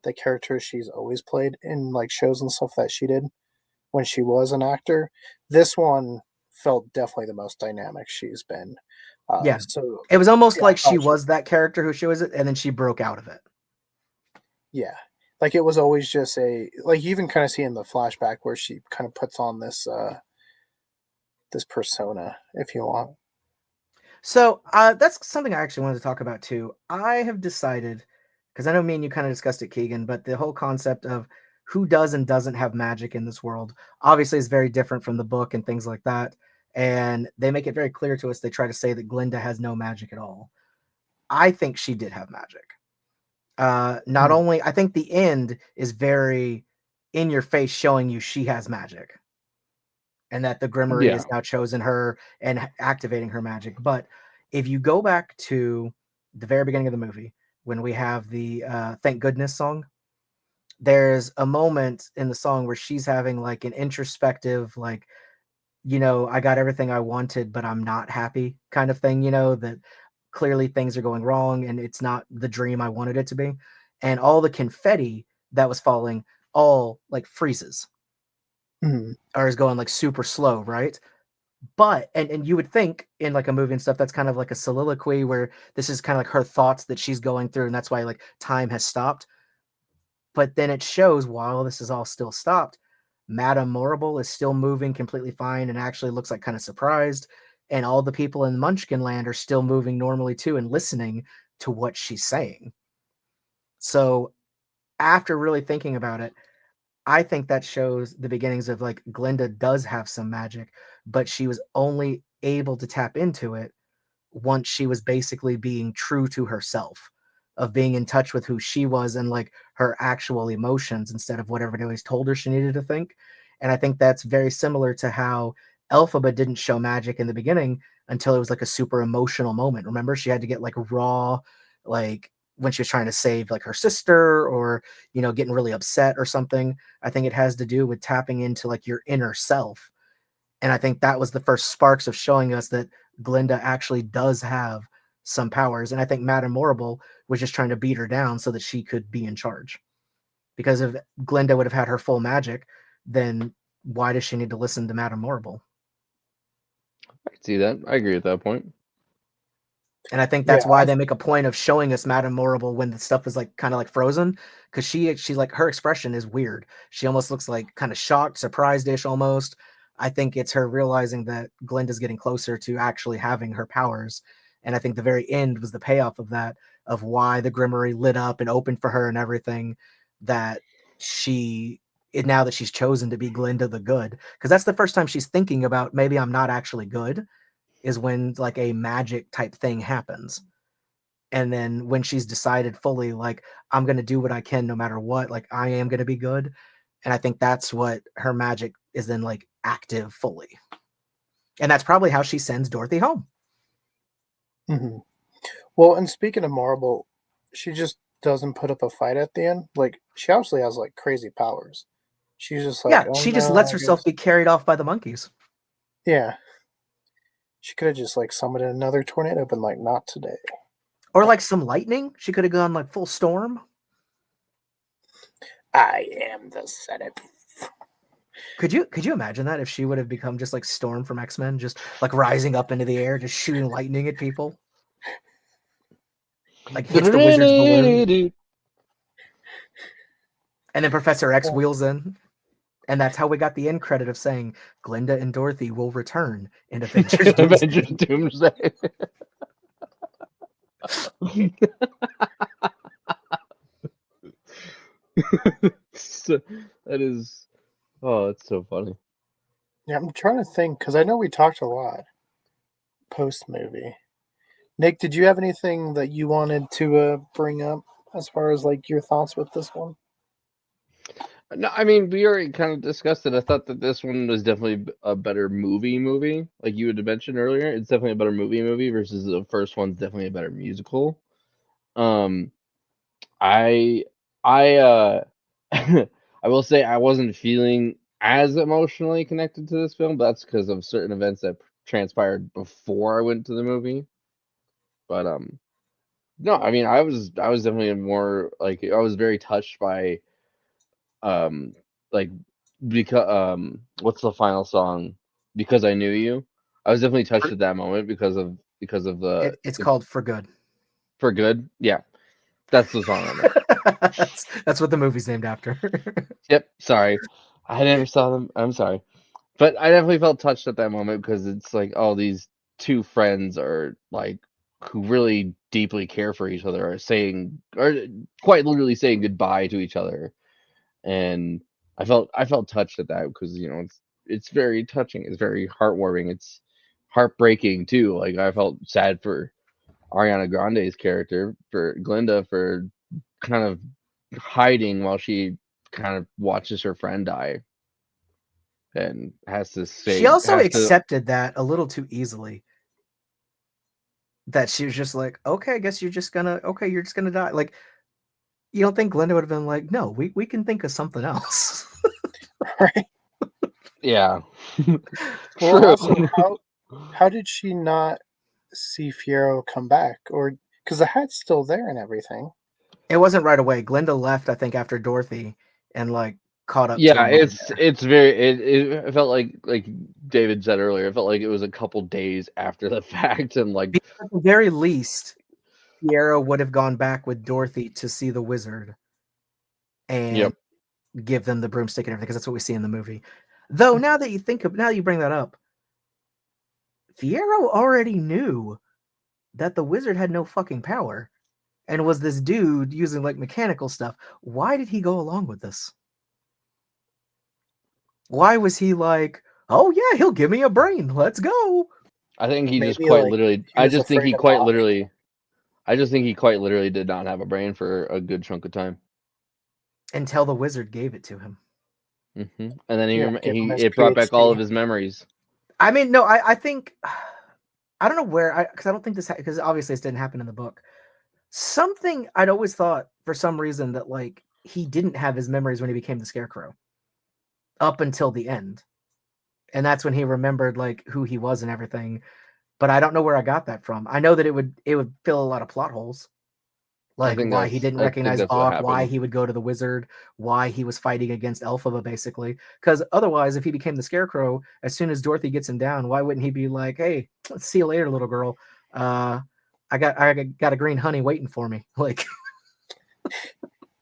the character she's always played in like shows and stuff that she did when she was an actor. This one felt definitely the most dynamic she's been. Yeah. So It was almost yeah, I like she thought was that character who she was, and then she broke out of it. yeah, like it was always just a like you even kind of see in the flashback where she kind of puts on this persona, if you want. So that's something I actually wanted to talk about too. I have decided, because I know me and you kind of discussed it, Keegan, but the whole concept of who does and doesn't have magic in this world obviously is very different from the book and things like that. And they make it very clear to us. They try to say that Glinda has no magic at all. I think she did have magic. Not Hmm. only, I think the end is very in your face, showing you she has magic and that the Grimmery Yeah. has now chosen her and activating her magic. But if you go back to the very beginning of the movie, when we have the Thank Goodness song, there's a moment in the song where she's having like an introspective, like, I got everything I wanted, but I'm not happy kind of thing, that clearly things are going wrong and it's not the dream I wanted it to be. And all the confetti that was falling all like freezes Hmm. or is going like super slow, right? But and you would think in like a movie and stuff that's kind of like a soliloquy where this is kind of like her thoughts that she's going through and that's why like time has stopped. But then it shows while this is all still stopped, Madame Morrible is still moving completely fine and actually looks like kind of surprised, and all the people in Munchkin Land are still moving normally too and listening to what she's saying. So after really thinking about it, I think that shows the beginnings of like Glinda does have some magic, but she was only able to tap into it once she was basically being true to herself, of being in touch with who she was and like her actual emotions instead of what everybody always told her she needed to think. And I think that's very similar to how Elphaba didn't show magic in the beginning until it was like a super emotional moment. Remember, she had to get like raw, like when she was trying to save like her sister or, getting really upset or something. I think it has to do with tapping into like your inner self. And I think that was the first sparks of showing us that Glinda actually does have some powers. And I think Madame Morrible was just trying to beat her down so that she could be in charge. Because if Glinda would have had her full magic, then why does she need to listen to Madame Morrible? I can see that. I agree with that point. And I think Yeah, that's why they make a point of showing us Madame Morrible when the stuff is like kind of like frozen, because she's like her expression is weird. She almost looks like kind of shocked, surprised-ish almost. I think it's her realizing that Glinda's getting closer to actually having her powers. And I think the very end was the payoff of that, of why the Grimmery lit up and opened for her and everything, that now that she's chosen to be Glinda the Good. Because that's the first time she's thinking about maybe I'm not actually good, is when like a magic type thing happens. And then when she's decided fully, like, I'm going to do what I can no matter what, like, I am going to be good. And I think that's what her magic is then like active fully. And that's probably how she sends Dorothy home. hmm. Well, and speaking of Marble, she just doesn't put up a fight at the end. Like she obviously has like crazy powers. She's just like, Yeah, oh she just no, lets I herself guess. be carried off by the monkeys. Yeah, she could have just like summoned another tornado, but like not today. Or like some lightning. She could have gone like full storm. I am the Senate. Could you imagine that if she would have become just like Storm from X-Men, just like rising up into the air, just shooting lightning at people? Like hits the wizard's balloon. And then Professor X wheels in. And that's how we got the end credit of saying Glinda and Dorothy will return in Avengers Avengers Doomsday. Doomsday. So, that is, oh, that's so funny. Yeah, I'm trying to think because I know we talked a lot post movie. Nick, did you have anything that you wanted to bring up as far as like your thoughts with this one? No, I mean, we already kind of discussed it. I thought that this one was definitely a better movie, like you had mentioned earlier. It's definitely a better movie versus the first one's definitely a better musical. Um, I, I, I will say I wasn't feeling as emotionally connected to this film, but that's because of certain events that transpired before I went to the movie. But no, I mean, I was definitely more like I was very touched by um like because what's the final song, because I knew you. I was definitely touched at that moment because of It's the called For Good. For Good. Yeah, that's the song I meant. That's what the movie's named after. Yep, sorry, I never saw them, I'm sorry. But I definitely felt touched at that moment because it's like, oh, these two friends are like who really deeply care for each other are quite literally saying goodbye to each other. And I felt touched at that because it's very touching, it's very heartwarming, it's heartbreaking too. Like I felt sad for Ariana Grande's character, for Glinda, for kind of hiding while she kind of watches her friend die and She also has to. accepted that a little too easily. That she was just like, okay, I guess you're just gonna die. Like, you don't think Glinda would have been like, no, we can think of something else. Right. Yeah. Well, True. also, how did she not see Fiero come back? Or because the hat's still there and everything. It wasn't right away. Glinda left, I think, after Dorothy and like caught up to Yeah, him over it's there. it's very it felt like David said earlier, it felt like it was a couple days after the fact, and like Because at the very least, Fiero would have gone back with Dorothy to see the wizard and yep. give them the broomstick and everything, because that's what we see in the movie. Though now that you bring that up, Fiero already knew that the wizard had no fucking power and was this dude using like mechanical stuff. Why did he go along with this? Why was he like, oh yeah, he'll give me a brain. Let's go. I think he just Maybe quite like literally he was afraid of Bach. I just think he quite literally did not have a brain for a good chunk of time. Until the wizard gave it to him. And then Yeah, give him his it brought back all PhD. of his memories. I mean, no, I think I don't know where because I don't think this because obviously this didn't happen in the book. Something I'd always thought for some reason that like he didn't have his memories when he became the Scarecrow up until the end, and that's when he remembered like who he was and everything. But I don't know where I got that from. I know that it would fill a lot of plot holes, like why he didn't I think recognize that's what Bach, why happened. he would go to the wizard, why he was fighting against Elphaba, basically. Because otherwise, if he became the Scarecrow, as soon as Dorothy gets him down, why wouldn't he be like, "Hey, see you later, little girl. I got a green honey waiting for me." Like,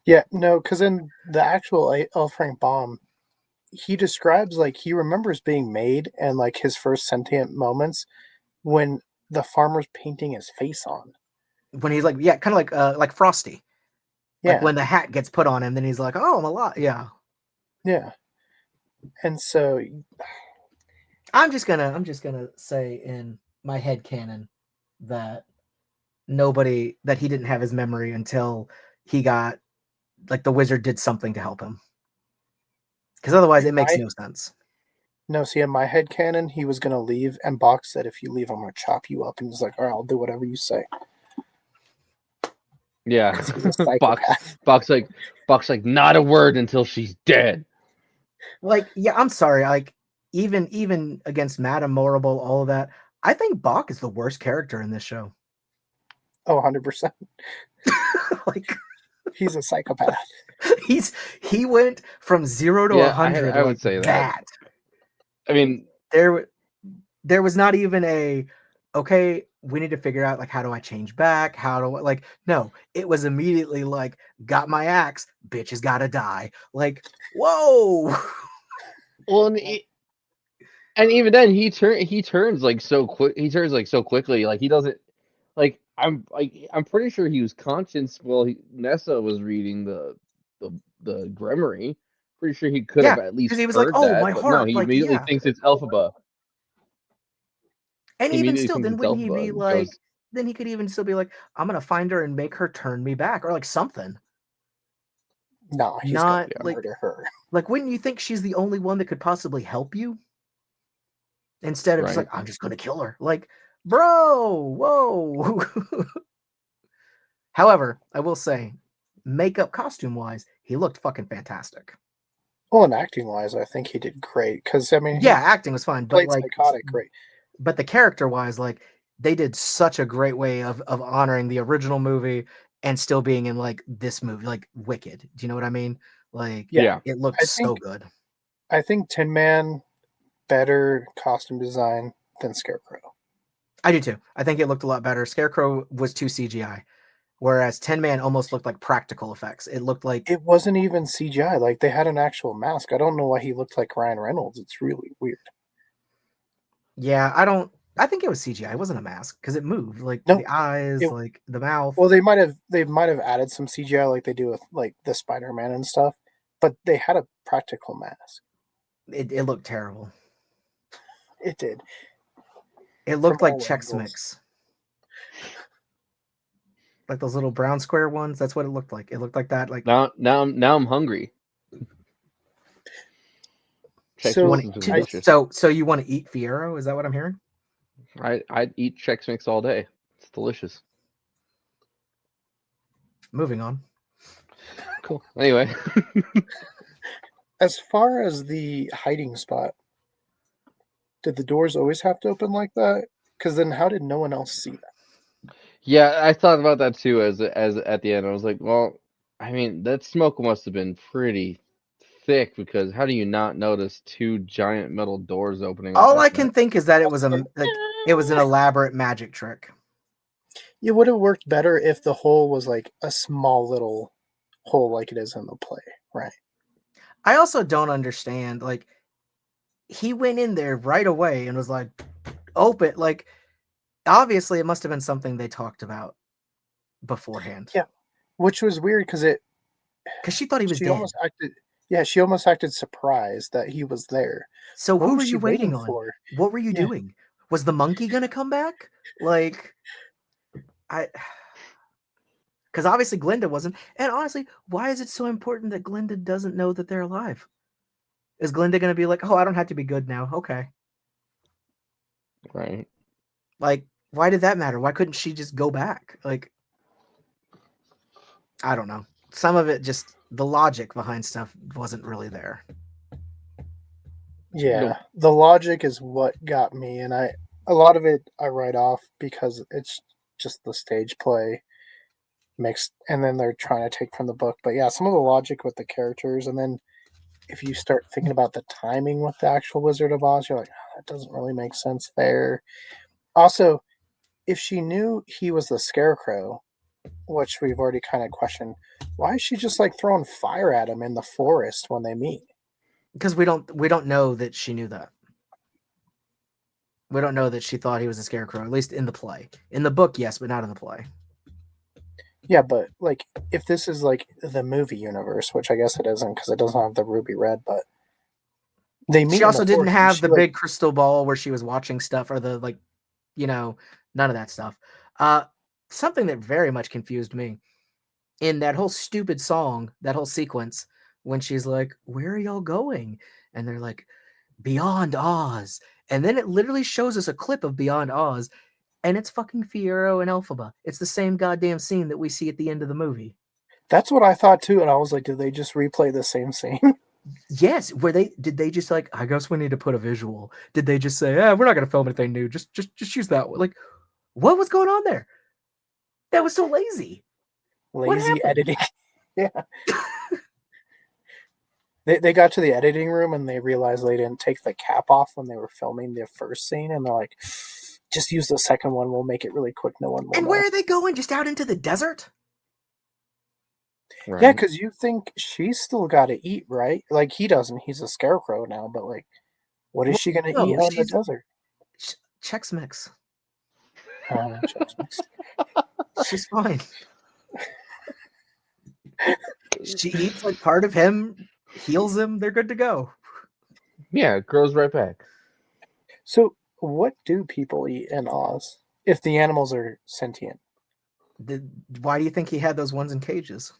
Yeah, no, because in the actual L. Frank Baum, he describes like he remembers being made and like his first sentient moments when the farmer's painting his face on. when he's like, yeah, kind of like Frosty, like Yeah, when the hat gets put on him, then he's like, "Oh, I'm alive." Yeah, yeah. And so, I'm just gonna say in my head canon that that he didn't have his memory until he got like the wizard did something to help him, because otherwise it makes no sense. no, see, in my head canon, he was going to leave, and Bach said, if you leave, I'm going to chop you up. And he's like, all right, I'll do whatever you say. Yeah. Because he's a Box psychopath. Box like not a word until she's dead. Like, yeah, I'm sorry, like even against Madame Morrible, all of that, I think Bach is the worst character in this show. Oh, 100%. Like, He's a psychopath. he went from 0 to Yeah, 100 I like would say that. that. I mean, There was not even a, okay, we need to figure out like how do I change back? How do I like no, it was immediately like got my axe, bitch has gotta die. Like, whoa. well, and even then he turns like so quick. He turns like so quickly. Like he doesn't I'm pretty sure he was conscious while Nessa was reading the Grimoire. Pretty sure he could Yeah, have at because least he was like, heard oh, that, my but no, heart, he like, immediately yeah. thinks it's Elphaba. And He even immediately still, thinks then it's wouldn't he Elphaba be and like, goes, then he could even still be like, I'm gonna find her and make her turn me back, or like something. Nah, he's Not gonna like murder her. like wouldn't you think she's the only one that could possibly help you? Instead of just Right. like, I'm just gonna kill her. Like, bro, whoa. However, I will say, makeup costume wise, he looked fucking fantastic. Well, and acting wise, I think he did great. Because I mean, Yeah, he acting was fine, but played like, psychotic great. but the character wise, like, they did such a great way of honoring the original movie and still being in like this movie, like Wicked. Do you know what I mean? Like, Yeah. it looked I so think good. I think Tin Man better costume design than Scarecrow. I do too. I think it looked a lot better. Scarecrow was too CGI, whereas Tin Man almost looked like practical effects. It looked like It wasn't even CGI. Like they had an actual mask. I don't know why he looked like Ryan Reynolds. It's really weird. yeah, I think it was CGI. It wasn't a mask because it moved, like No, the eyes, it, like the mouth. well, they might have added some CGI like they do with like the Spider-Man and stuff, but they had a practical mask. It looked terrible. It did. It From looked like all Chex angles. Mix. Like those little brown square ones. That's what it looked like. It looked like that. Like Now I'm hungry. Chex So Mix is delicious. so you want to eat Fiero? Is that what I'm hearing? I'd eat Chex Mix all day. It's delicious. Moving on. Cool. Anyway. as far as the hiding spot, did the doors always have to open like that? Because then how did no one else see that? Yeah, I thought about that too as at the end. I was like, well, I mean, that smoke must have been pretty thick because how do you not notice two giant metal doors opening up All I like can that? think is that it was an elaborate magic trick. It would have worked better if the hole was like a small little hole like it is in the play, right? I also don't understand. Like he went in there right away and was like, open. Like obviously, it must have been something they talked about beforehand. Yeah, which was weird because Because she thought he was she dead. almost acted. Yeah, she almost acted surprised that he was there. So What who was were she you waiting waiting on? for? What were you Yeah. doing? Was the monkey gonna come back? Like, because obviously Glinda wasn't. And honestly, why is it so important that Glinda doesn't know that they're alive? Is Glinda gonna be like, oh, I don't have to be good now? Okay. Right. Like, why did that matter? Why couldn't she just go back? Like, I don't know. Some of it just the logic behind stuff wasn't really there. Yeah, Nope. the logic is what got me, and a lot of it I write off because it's just the stage play mixed, and then they're trying to take from the book. But yeah, some of the logic with the characters, and then if you start thinking about the timing with the actual Wizard of Oz, you're like, oh, that doesn't really make sense there. Also, if she knew he was the Scarecrow, which we've already kind of questioned, why is she just like throwing fire at him in the forest when they meet? Because we don't know that she knew that. We don't know that she thought he was a scarecrow, at least in the play. In the book, yes, but not in the play. Yeah, but like if this is like the movie universe, which I guess it isn't because it doesn't have the ruby red, but they meet She in also the didn't forest. And have she the like, big crystal ball where she was watching stuff or the like, none of that stuff. Something that very much confused me in that whole stupid song, that whole sequence, when she's like, "Where are y'all going?" And they're like, "Beyond Oz." And then it literally shows us a clip of Beyond Oz, and it's fucking Fiero and Elphaba. It's the same goddamn scene that we see at the end of the movie. that's what I thought too, and I was like, did they just replay the same scene? Yes, did they just like, I guess we need to put a visual. Did they just say, we're not gonna film anything new. Just use that one. Like, what was going on there? That was so lazy. What Lazy happened? editing. Yeah. They got to the editing room and they realized they didn't take the cap off when they were filming the first scene, and they're like, just use the second one, we'll make it really quick, no one will And know. where are they going? Just out into the desert? Right. Yeah, because you think she's still got to eat, right? Like he doesn't. He's a scarecrow now, but like, what is she gonna eat No, on the she's desert? Chex Mix. Chex Mix. She's fine. She eats like part of him, heals him, they're good to go. Yeah, it grows right back. So, what do people eat in Oz if the animals are sentient? Why do you think he had those ones in cages?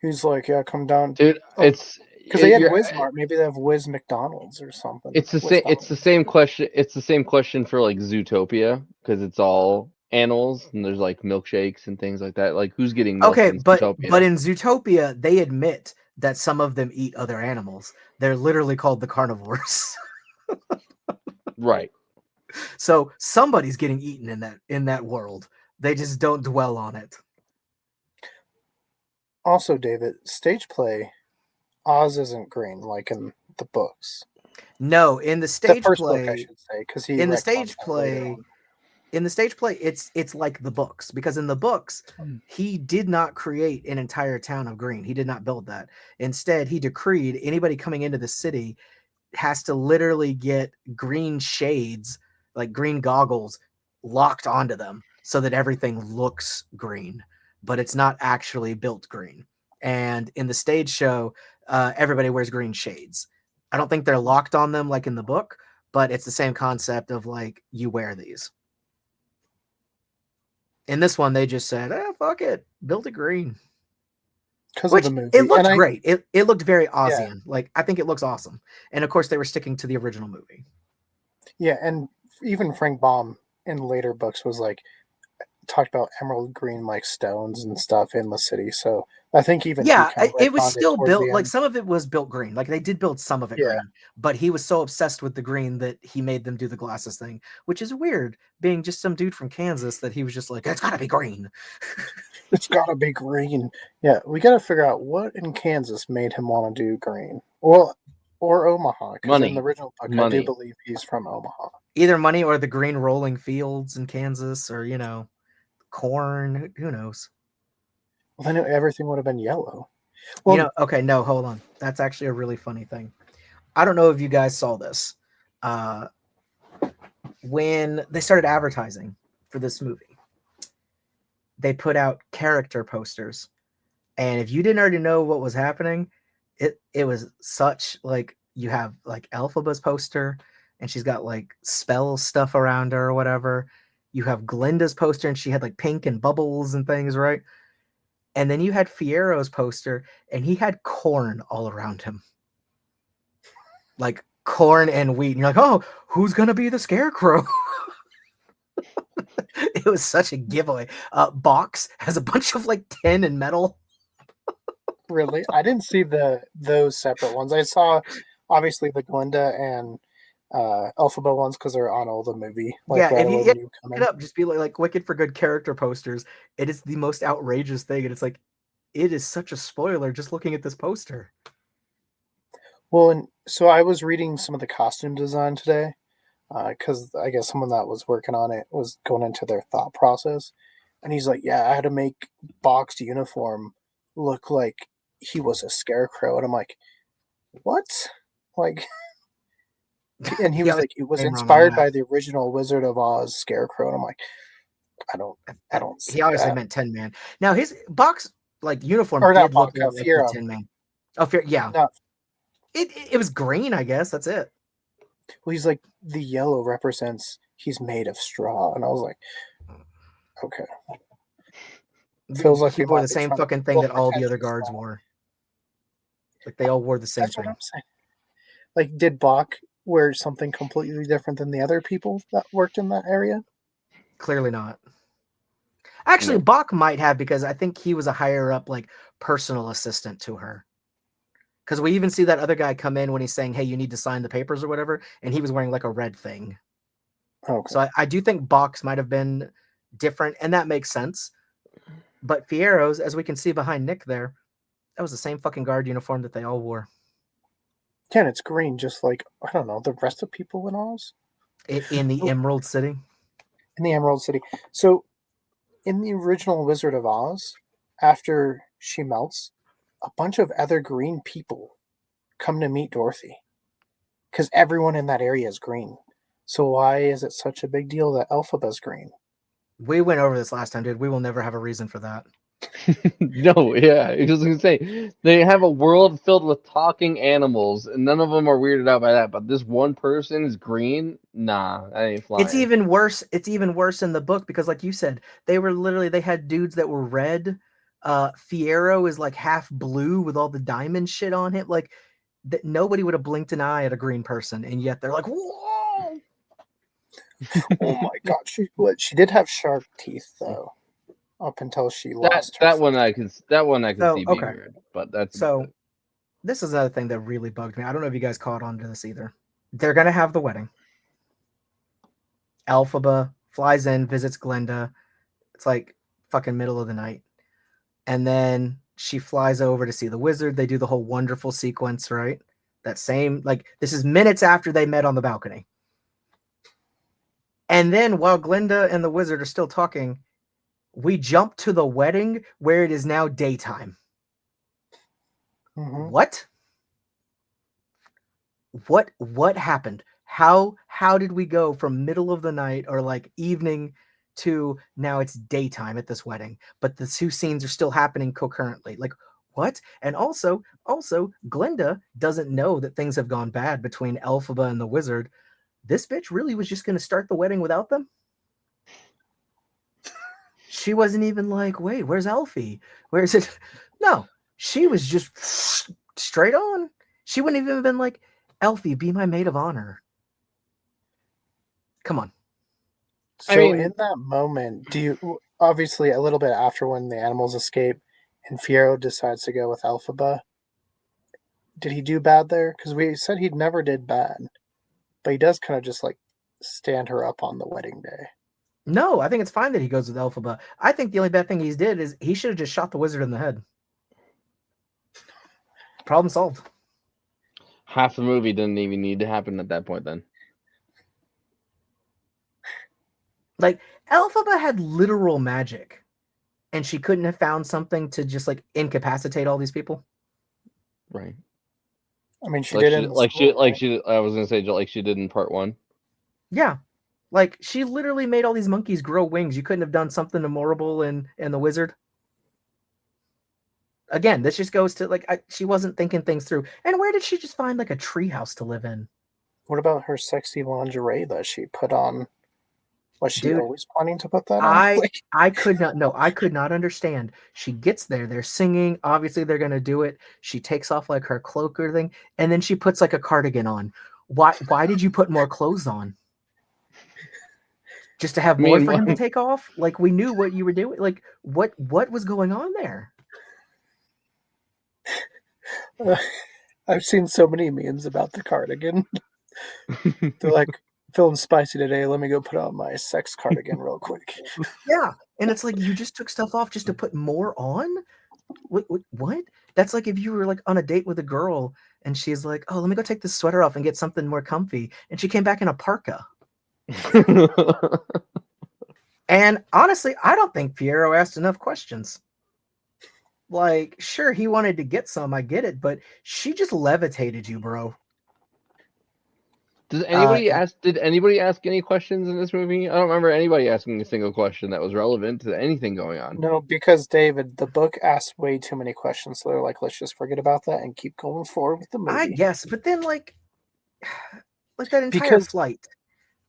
He's like, yeah, come down. Dude, Oh, it's because they had you're, Wizmart. Maybe they have Wiz McDonald's or something. it's the Wiz same. It's the same question. It's the same question for like Zootopia because it's all animals and there's like milkshakes and things like that. Like who's getting milk Okay, in but Zootopia? in Zootopia, they admit that some of them eat other animals. They're literally called the carnivores. Right. So somebody's getting eaten in that world. They just don't dwell on it. Also, David, stage play, Oz isn't green like in the books. No, in the The stage first book, I play, should say, because he in the retconned stage that later play, on. in the stage play, it's like the books, because in the books, he did not create an entire town of green. He did not build that. Instead, he decreed anybody coming into the city has to literally get green shades, like green goggles, locked onto them so that everything looks green, but it's not actually built green. And in the stage show, everybody wears green shades. I don't think they're locked on them like in the book, but it's the same concept of like you wear these. In this one, they just said, fuck it, build it green. Because of Which the movie. it looked And great. It looked very Yeah. Ozian. Like, I think it looks awesome. And of course, they were sticking to the original movie. Yeah, and even Frank Baum in later books was like, talked about emerald green like stones and stuff in the city. So I think even he Yeah, kind of it was retconned still towards built, the like end. some of it was built green. Like they did build some of it Yeah. green, but he was so obsessed with the green that he made them do the glasses thing, which is weird, being just some dude from Kansas that he was just like, it's gotta be green. It's gotta be green. Yeah, we gotta figure out what in Kansas made him want to do green. Well, or Omaha, because in Money. the original book, I do Money. believe he's from Omaha. Either money or the green rolling fields in Kansas, or corn. Who knows? Well, then everything would have been yellow. Well, Okay, no, hold on. That's actually a really funny thing. I don't know if you guys saw this. When they started advertising for this movie, they put out character posters. And if you didn't already know what was happening, it was such like you have like Elphaba's poster and she's got like spell stuff around her or whatever. You have Glinda's poster and she had like pink and bubbles and things, right? And then you had Fiero's poster and he had corn all around him. Like corn and wheat. And you're like, oh, who's gonna be the scarecrow? It was such a giveaway. Box has a bunch of like tin and metal. really, I didn't see those separate ones. I saw obviously the Glinda and Elphaba ones because they're on all the movie. Like Yeah, right if away you when you come look in. it up, just be like Wicked for Good character posters. It is the most outrageous thing, and it's like it is such a spoiler just looking at this poster. Well, and so I was reading some of the costume design today because I guess someone that was working on it was going into their thought process, and he's like, "Yeah, I had to make Boxed uniform look like he was a scarecrow," and I'm like, "What?" Like, and he Yeah, was like, "It was wrong on inspired that. by the original Wizard of Oz scarecrow," and I'm like, I don't see He obviously that." meant Tin Man. Now his box like uniform Or not did look Box, a lot like the Fiero. Tin Man. Oh, yeah. Not It was green, I guess. That's it. well, he's like the yellow represents he's made of straw, and I was like, okay. Feels like He we wore might the be same trying to fucking thing pull that all the other pretentious guards stuff. wore. Like they all wore the same That's what thing. I'm saying. Like, did Bach wear something completely different than the other people that worked in that area? Clearly not. Actually, No. Bach might have, because I think he was a higher up, like personal assistant to her. Because we even see that other guy come in when he's saying, "Hey, you need to sign the papers" or whatever, and he was wearing like a red thing. Okay. So I do think Bach's might have been different, and that makes sense. But Fiero's, as we can see behind Nick there, that was the same fucking guard uniform that they all wore. Yeah, and it's green, just like, I don't know, the rest of people in Oz? In the Emerald City. In the Emerald City. So, in the original Wizard of Oz, after she melts, a bunch of other green people come to meet Dorothy. Because everyone in that area is green. So why is it such a big deal that Elphaba's green? We went over this last time, dude. We will never have a reason for that. No, yeah, I was gonna say they have a world filled with talking animals, and none of them are weirded out by that. But this one person is green. Nah, that ain't flying. It's even worse. It's even worse in the book because, like you said, they had dudes that were red. Fierro is like half blue with all the diamond shit on him. Like that, nobody would have blinked an eye at a green person, and yet they're like, whoa. Oh my god, she did have shark teeth though, up until she lost her. That one I can So, see being okay. weird, but that's So this is another thing that really bugged me. I don't know if you guys caught on to this either. They're gonna have the wedding. Elphaba flies in, visits Glinda. It's like fucking middle of the night. And then she flies over to see the wizard. They do the whole wonderful sequence, right? That same, like, this is minutes after they met on the balcony. And then while Glinda and the wizard are still talking, we jump to the wedding where it is now daytime. Mm-hmm. What happened? How did we go from middle of the night or like evening to now it's daytime at this wedding, but the two scenes are still happening concurrently? Like, what? And also Glinda doesn't know that things have gone bad between Elphaba and the wizard. This bitch really was just going to start the wedding without them. She wasn't even like, wait, where's Elfie? Where's it? No, she was just straight on. She wouldn't even have been like, Elfie, be my maid of honor. Come on. So in that moment, do you, obviously a little bit after when the animals escape and Fierro decides to go with Elphaba, did he do bad there? Because we said he never did bad, but he does kind of just like stand her up on the wedding day. No, I think it's fine that he goes with Elphaba. I think the only bad thing he's did is he should have just shot the wizard in the head. Problem solved. Half the movie didn't even need to happen at that point then. Like, Elphaba had literal magic, and she couldn't have found something to just like incapacitate all these people. Right. I mean, she like did I was gonna say like she did in part 1. Yeah. Like, she literally made all these monkeys grow wings. You couldn't have done something memorable in the wizard. Again, this just goes to like she wasn't thinking things through. And where did she just find like a treehouse to live in? What about her sexy lingerie that she put on? Was she always planning to put that on? I could not understand. She gets there, they're singing. Obviously, they're gonna do it. She takes off like her cloak or thing, and then she puts like a cardigan on. Why did you put more clothes on? Just to have more for him to take off? Like, we knew what you were doing. Like, what was going on there? I've seen so many memes about the cardigan. They're like, feeling spicy today. Let me go put on my sex cardigan real quick. Yeah, and it's like, you just took stuff off just to put more on? What? That's like if you were like on a date with a girl and she's like, oh, let me go take this sweater off and get something more comfy. And she came back in a parka. And honestly, I don't think Fierro asked enough questions. Like, sure, he wanted to get some, I get it, but she just levitated you, bro. Did anybody ask any questions in this movie? I don't remember anybody asking a single question that was relevant to anything going on. No, because David, the book asks way too many questions, so they're like, let's just forget about that and keep going forward with the movie. I guess, but then like that entire flight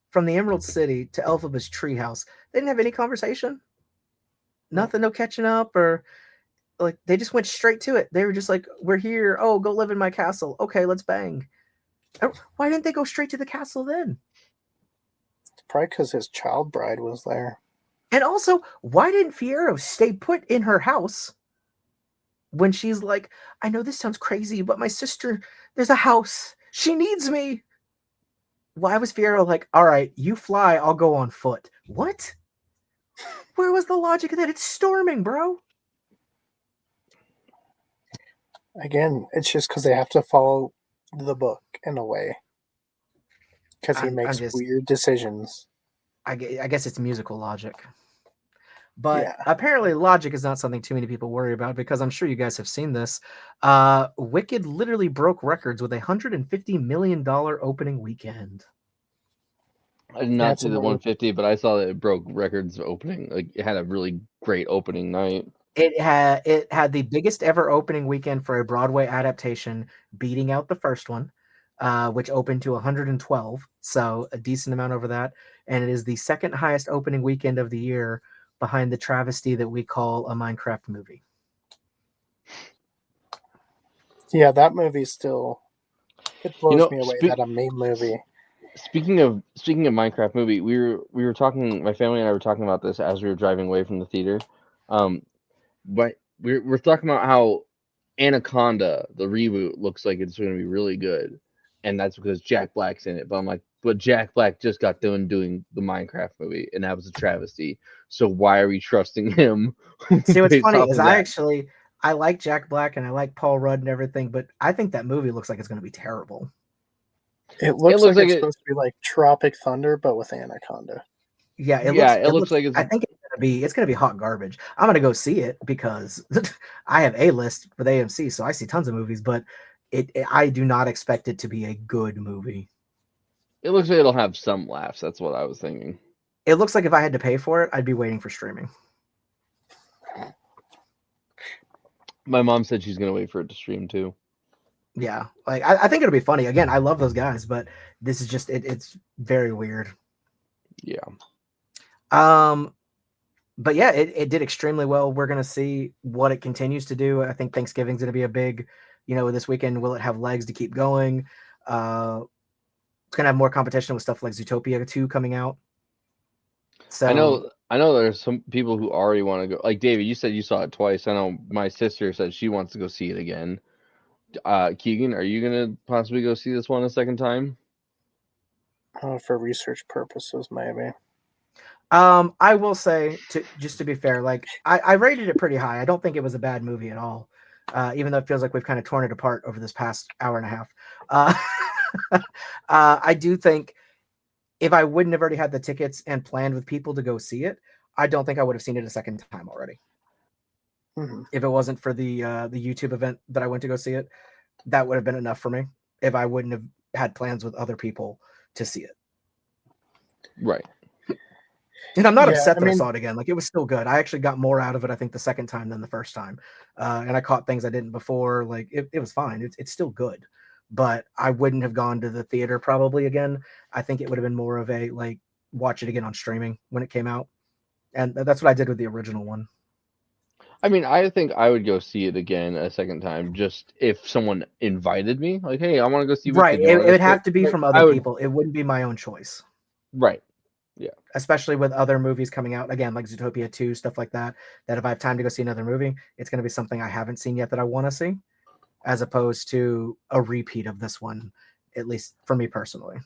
from the Emerald City to Elphaba's treehouse, they didn't have any conversation. Nothing, no catching up, or like they just went straight to it. They were just like, we're here. Oh, go live in my castle. Okay, let's bang. Why didn't they go straight to the castle then? It's probably because his child bride was there. And also, why didn't Fierro stay put in her house when she's like, I know this sounds crazy, but my sister, there's a house. She needs me. Why was Fierro like, all right, you fly, I'll go on foot? What? Where was the logic of that? It's storming, bro. Again, it's just because they have to follow the book in a way. Because he makes weird decisions. I guess it's musical logic. But apparently logic is not something too many people worry about, because I'm sure you guys have seen this. Wicked literally broke records with $150 million opening weekend. I did not see the 150, but I saw that it broke records opening. Like, it had a really great opening night. It had the biggest ever opening weekend for a Broadway adaptation, beating out the first one, which opened to 112. So a decent amount over that. And it is the second highest opening weekend of the year, behind the travesty that we call a Minecraft movie. Yeah, that movie still, it blows me away Spe- that a meme movie. Speaking of Minecraft movie, we were talking. My family and I were talking about this as we were driving away from the theater. But we're talking about how Anaconda, the reboot, looks like it's going to be really good, and that's because Jack Black's in it. But I'm like, but Jack Black just got done doing the Minecraft movie, and that was a travesty. So why are we trusting him? See, what's based funny off is of that? I like Jack Black and I like Paul Rudd and everything, but I think that movie looks like it's going to be terrible. It It looks looks like like it's it. supposed to be like Tropic Thunder, but with Anaconda. Yeah, It looks like it's. I think it's gonna be hot garbage. I'm gonna go see it because I have a list with AMC, so I see tons of movies, but I do not expect it to be a good movie. It looks like it'll have some laughs. That's what I was thinking. It looks like if I had to pay for it, I'd be waiting for streaming. My mom said she's gonna wait for it to stream too. Yeah, like I think it'll be funny. Again, I love those guys, but this is just it's very weird. Yeah. But yeah, it did extremely well. We're gonna see what it continues to do. I think Thanksgiving's gonna be a big, this weekend. Will it have legs to keep going? It's gonna have more competition with stuff like Zootopia 2 coming out. So I know there's some people who already want to go. Like David, you said you saw it twice. I know my sister said she wants to go see it again. Keegan, are you gonna possibly go see this one a second time? For research purposes, maybe. I will say, just to be fair, like I rated it pretty high. I don't think it was a bad movie at all, even though it feels like we've kind of torn it apart over this past hour and a half. I do think if I wouldn't have already had the tickets and planned with people to go see it, I don't think I would have seen it a second time already. Mm-hmm. If it wasn't for the YouTube event that I went to go see it, that would have been enough for me. If I wouldn't have had plans with other people to see it, Right. and I'm not upset that I saw it again. Like, it was still good. I actually got more out of it, I think, the second time than the first time, and I caught things I didn't before. Like, it was fine. It's still good, but I wouldn't have gone to the theater probably again. I think it would have been more of a like watch it again on streaming when it came out, and that's what I did with the original one. I mean, I think I would go see it again a second time, just if someone invited me. Like, hey, I want to go see Right. Wicked. It would have to be from other I would. people. It wouldn't be my own choice. Right. Yeah. Especially with other movies coming out again, like Zootopia 2, stuff like that. That if I have time to go see another movie, it's going to be something I haven't seen yet that I want to see, as opposed to a repeat of this one, at least for me personally.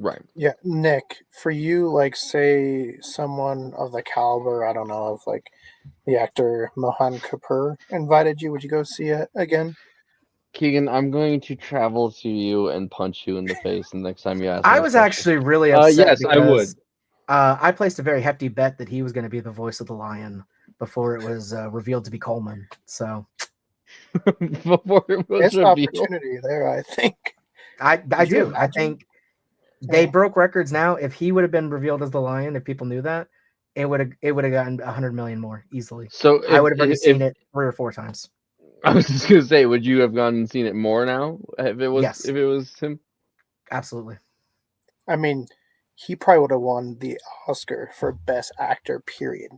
Right. Yeah, Nick, for you, like, say someone of the caliber, I don't know, of like the actor Mohan Kapoor invited you, would you go see it again? Keegan, I'm going to travel to you and punch you in the face the next time you ask me. I was actually really upset yes, I would. I placed a very hefty bet that he was going to be the voice of the lion before it was revealed to be Coleman. So before it was There's revealed. opportunity there, I think. I Could you do. I imagine? think they broke records now. If he would have been revealed as the lion, if people knew that, it would have gotten 100 million more easily. So I would have already seen it 3 or 4 times. I was just gonna say, would you have gone and seen it more now if it was Yes. if it was him? Absolutely. I mean, he probably would have won the Oscar for Best Actor, period,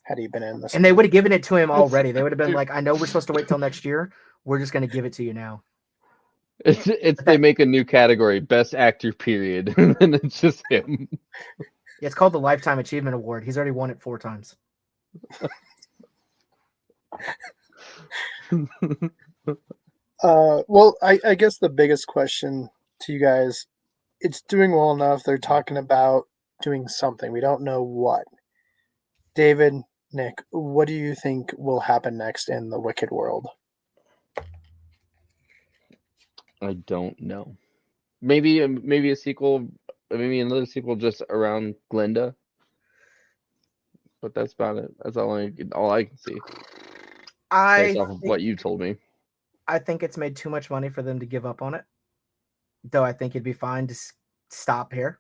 had he been in this. And they would have given it to him already. They would have been like, I know we're supposed to wait till next year. We're just going to give it to you now. They make a new category, Best Actor, period, and then it's just him. It's called the Lifetime Achievement Award. He's already won it 4 times. Well, I guess the biggest question to you guys, it's doing well enough. They're talking about doing something. We don't know what. David, Nick, what do you think will happen next in the Wicked world? I don't know. Maybe a sequel, maybe another sequel just around Glinda. But that's about it. That's all I can see. Based off of what you told me. I think it's made too much money for them to give up on it. Though I think it'd be fine to stop here,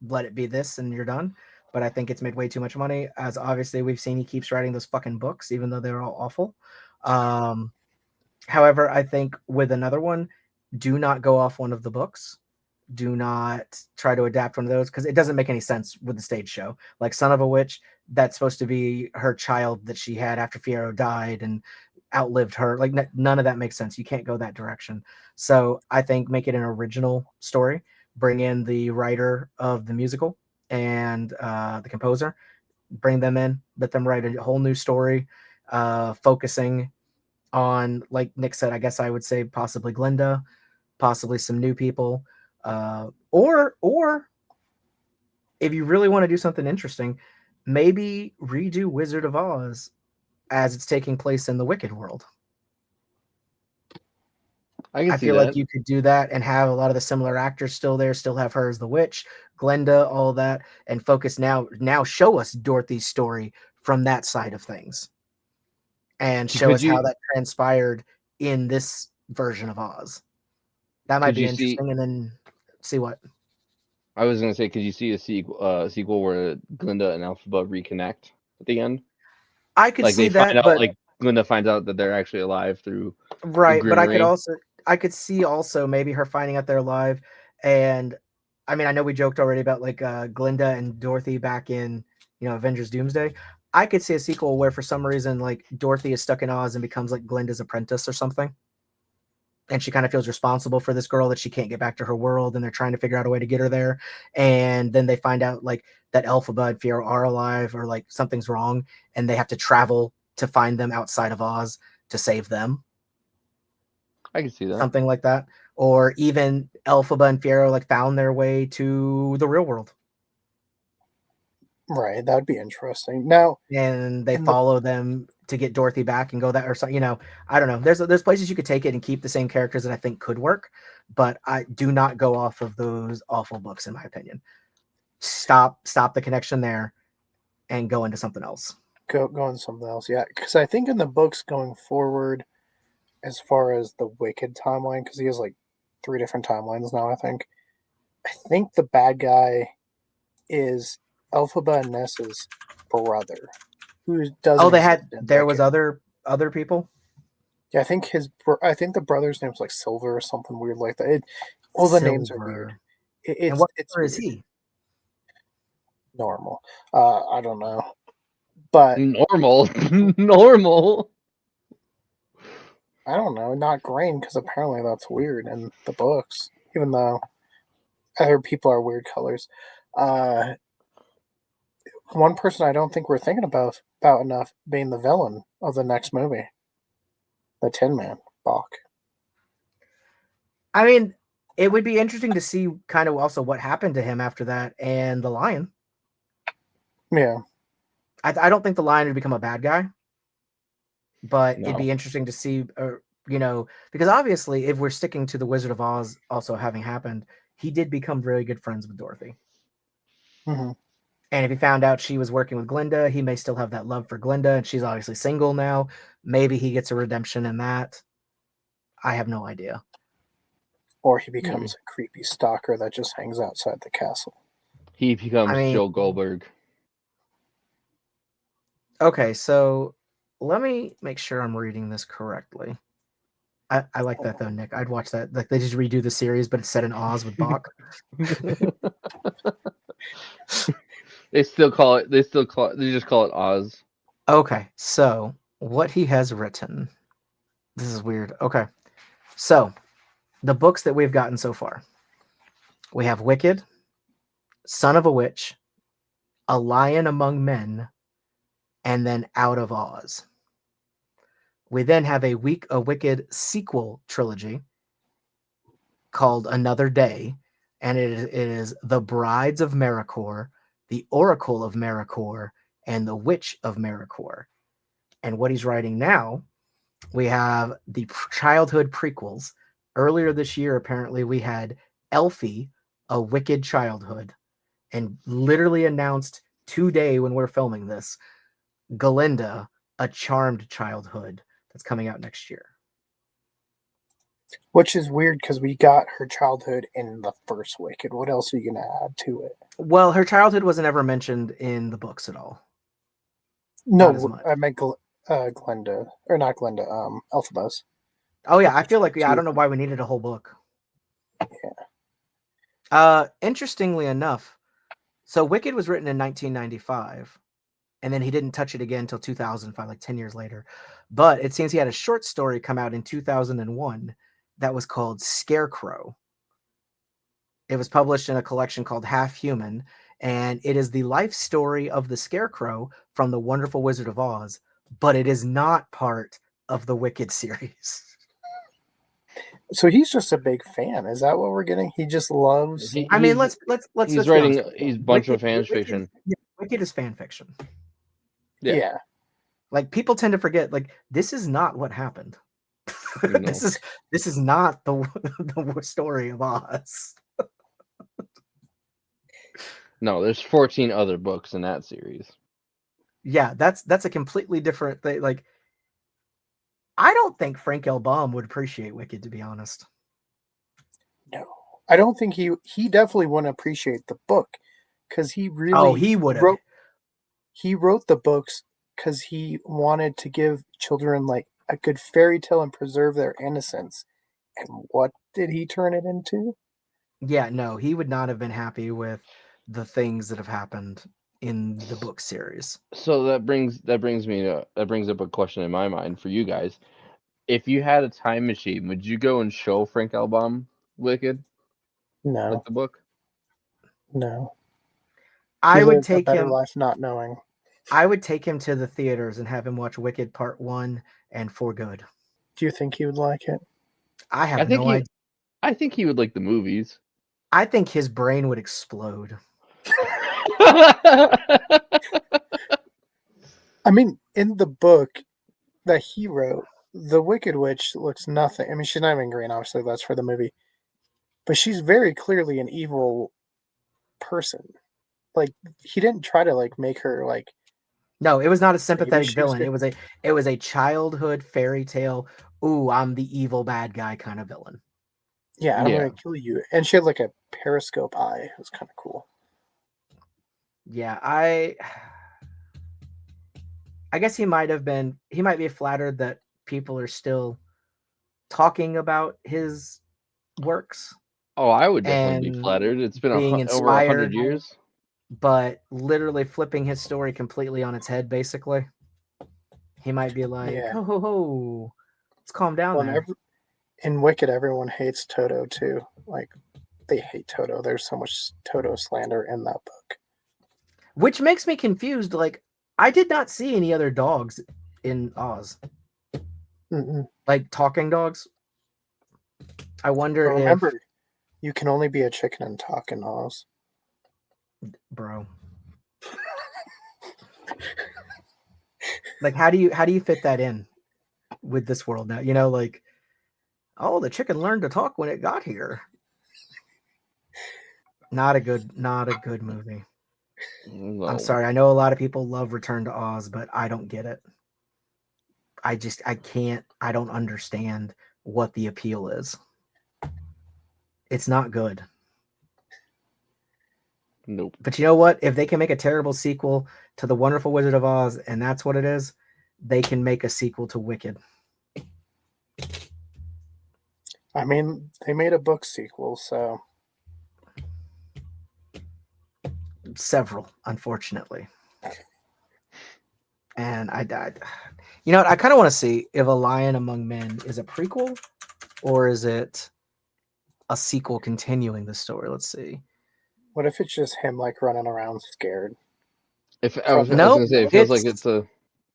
let it be this, and you're done. But I think it's made way too much money, as obviously we've seen he keeps writing those fucking books, even though they're all awful. However, I think with another one, do not go off one of the books. Do not try to adapt one of those, because it doesn't make any sense with the stage show. Like Son of a Witch, that's supposed to be her child that she had after Fiyero died, and outlived her. Like none of that makes sense. You can't go that direction. So I think make it an original story. Bring in the writer of the musical and the composer. Bring them in. Let them write a whole new story, focusing on, like Nick said, I guess I would say possibly Glinda, possibly some new people, or if you really want to do something interesting, maybe redo Wizard of Oz as it's taking place in the Wicked world. I feel like you could do that and have a lot of the similar actors still there, still have her as the witch, Glinda, all that, and focus now show us Dorothy's story from that side of things. And show us how that transpired in this version of Oz. That might be interesting. And then see what? I was going to say, could you see a sequel where Glinda and Elphaba reconnect at the end? I could see that, out, but like Glinda finds out that they're actually alive through right. But I could see also maybe her finding out they're alive. And I mean, I know we joked already about like Glinda and Dorothy back in, Avengers Doomsday. I could see a sequel where for some reason like Dorothy is stuck in Oz and becomes like Glinda's apprentice or something. And she kind of feels responsible for this girl that she can't get back to her world, and they're trying to figure out a way to get her there. And then they find out like that Elphaba and Fiora are alive, or like something's wrong, and they have to travel to find them outside of Oz to save them. I can see that. Something like that. Or even Elphaba and Fiora like found their way to the real world. Right, that would be interesting. Now, and they follow them to get Dorothy back and go that, or something. I don't know. There's places you could take it and keep the same characters that I think could work, but I do not go off of those awful books, in my opinion. Stop the connection there, and go into something else. Go into something else, yeah. Because I think in the books going forward, as far as the Wicked timeline, because he has like 3 different timelines now. I think the bad guy is Elphaba and Ness's brother, who doesn't. Oh, there was other people. Yeah, I think the brother's name's like Silver or something weird like that. The names are weird. And what color is he? Normal. I don't know, but normal. I don't know. Not green, because apparently that's weird in the books, even though other people are weird colors. One person I don't think we're thinking about enough being the villain of the next movie, the Tin Man, Bach. I mean, it would be interesting to see kind of also what happened to him after that, and the Lion. Yeah. I don't think the Lion would become a bad guy, but it'd be interesting to see, because obviously if we're sticking to the Wizard of Oz also having happened, he did become very good friends with Dorothy. Mm-hmm. And if he found out she was working with Glinda, he may still have that love for Glinda, and she's obviously single now. Maybe he gets a redemption in that. I have no idea. Or he becomes a creepy stalker that just hangs outside the castle. He becomes Joe Goldberg. Okay, so let me make sure I'm reading this correctly. I like that though, Nick. I'd watch that. Like they just redo the series, but it's set in Oz with Bach. They just call it Oz. Okay, so what he has written. This is weird. Okay. So the books that we've gotten so far. We have Wicked, Son of a Witch, A Lion Among Men, and then Out of Oz. We then have a Wicked sequel trilogy called Another Day, and it is The Brides of Maricor, The Oracle of Maricor, and The Witch of Maricor. And what he's writing now, we have the childhood prequels. Earlier this year, apparently, we had Elfie, A Wicked Childhood, and literally announced today when we're filming this, Galinda, A Charmed Childhood, that's coming out next year. Which is weird because we got her childhood in the first Wicked. What else are you going to add to it? Well, her childhood wasn't ever mentioned in the books at all. No, I meant Glinda. Or not Glinda, Elphaba's. Oh, yeah. I feel like, I don't know why we needed a whole book. Yeah. Interestingly enough, so Wicked was written in 1995. and then he didn't touch it again until 2005, like 10 years later. But it seems he had a short story come out in 2001 that was called Scarecrow. It was published in a collection called Half Human, and it is the life story of the Scarecrow from The Wonderful Wizard of Oz, but it is not part of the Wicked series. So he's just a big fan. Is that what we're getting? He just loves. I mean, let's He's be writing honest. he's a bunch of fan fiction. Wicked is fan fiction. Yeah. Like, people tend to forget, like, this is not what happened. No. This is not the story of Oz. No, there's 14 other books in that series. Yeah, that's a completely different thing. Like, I don't think Frank L. Baum would appreciate Wicked, to be honest. No, I don't think he definitely wouldn't appreciate the book because he really. Oh, he would have. He wrote the books because he wanted to give children like a good fairy tale and preserve their innocence. And what did he turn it into? Yeah, no, he would not have been happy with the things that have happened in the book series. So that brings up a question in my mind for you guys. If you had a time machine, would you go and show Frank L. Baum Wicked? No. Like the book? No. I would lived a take better him. life not knowing. I would take him to the theaters and have him watch Wicked Part 1 and For Good. Do you think he would like it? I have no idea. I think he would like the movies. I think his brain would explode. I mean, in the book that he wrote, the Wicked Witch looks nothing. I mean, she's not even green, obviously, that's for the movie. But she's very clearly an evil person. Like, he didn't try to, like, make her, like... No, it was not a sympathetic she villain. was It was a childhood fairy tale, ooh, I'm the evil bad guy kind of villain. Yeah, I'm going to kill you. And she had, like, a periscope eye. It was kind of cool. Yeah, I guess he might be flattered that people are still talking about his works. Oh, I would definitely be flattered. It's been being over 100 years. But literally flipping his story completely on its head, basically. He might be like, ho, ho, ho, let's calm down there. In Wicked, everyone hates Toto, too. Like, they hate Toto. There's so much Toto slander in that book. Which makes me confused. Like, I did not see any other dogs in Oz. Like, talking dogs. I wonder but remember, you can only be a chicken and talk in Oz. Bro. Like, how do you fit that in with this world now? You know, like, oh, the chicken learned to talk when it got here. Not a good movie. No. I'm sorry. I know a lot of people love Return to Oz, but I don't get it. I don't understand what the appeal is. It's not good. Nope. But you know what? If they can make a terrible sequel to The Wonderful Wizard of Oz, and that's what it is, they can make a sequel to Wicked. I mean, they made a book sequel, so... Several, unfortunately. And I died. You know what? I kind of want to see if A Lion Among Men is a prequel, or is it a sequel continuing the story? Let's see. What if it's just him, like, running around scared? I was going to say, it feels like it's a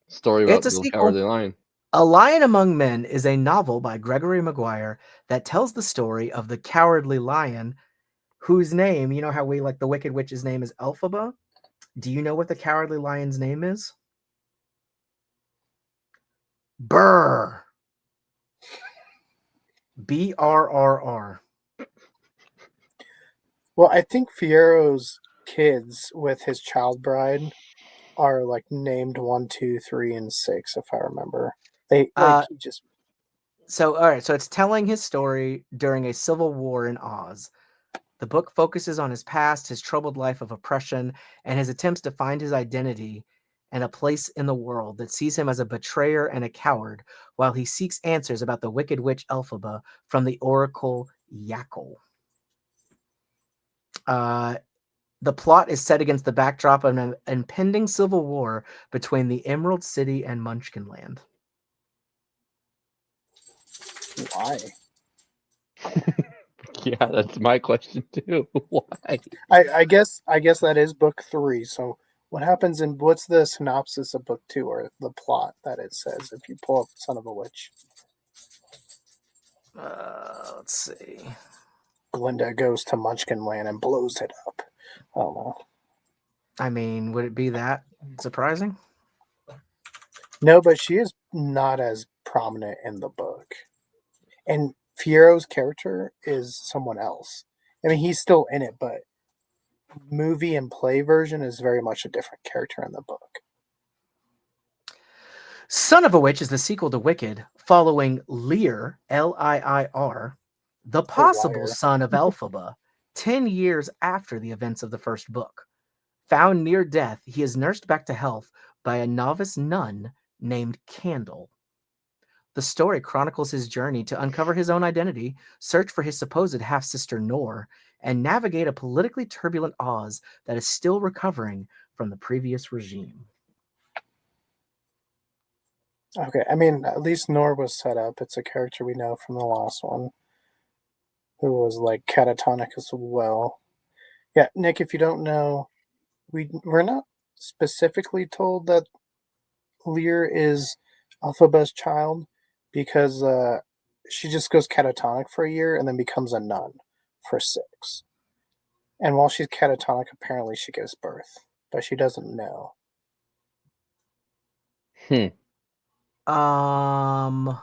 story about the Cowardly Lion. A Lion Among Men is a novel by Gregory Maguire that tells the story of the Cowardly Lion, whose name, you know how we like the Wicked Witch's name is Elphaba? Do you know what the Cowardly Lion's name is? Brrr. BRRR. Well, I think Fiero's kids with his child bride are like named 1, 2, 3, and 6, if I remember. They like he just. So all right, so it's telling his story during a civil war in Oz. The book focuses on his past, his troubled life of oppression, and his attempts to find his identity and a place in the world that sees him as a betrayer and a coward, while he seeks answers about the wicked witch Elphaba from the oracle Yackle. The plot is set against the backdrop of an impending civil war between the Emerald City and Munchkinland. Why? Yeah, that's my question too. Why? I guess that is book 3. So what happens in what's the synopsis of book 2 or the plot that it says if you pull up Son of a Witch? Let's see. Glinda goes to Munchkinland and blows it up. I don't know. I mean, would it be that surprising? No, but she is not as prominent in the book. And Fiero's character is someone else. I mean, he's still in it, but movie and play version is very much a different character in the book. Son of a Witch is the sequel to Wicked, following Lear, Liir, the possible liar. son of Elphaba, 10 years after the events of the first book. Found near death, he is nursed back to health by a novice nun named Candle. The story chronicles his journey to uncover his own identity, search for his supposed half-sister Nor, and navigate a politically turbulent Oz that is still recovering from the previous regime. Okay, I mean, at least Nor was set up. It's a character we know from the last one, who was like catatonic as well. Yeah, Nick, if you don't know, we're not specifically told that Lear is Elphaba's child because she just goes catatonic for a year and then becomes a nun for 6. And while she's catatonic, apparently she gives birth, but she doesn't know. Hold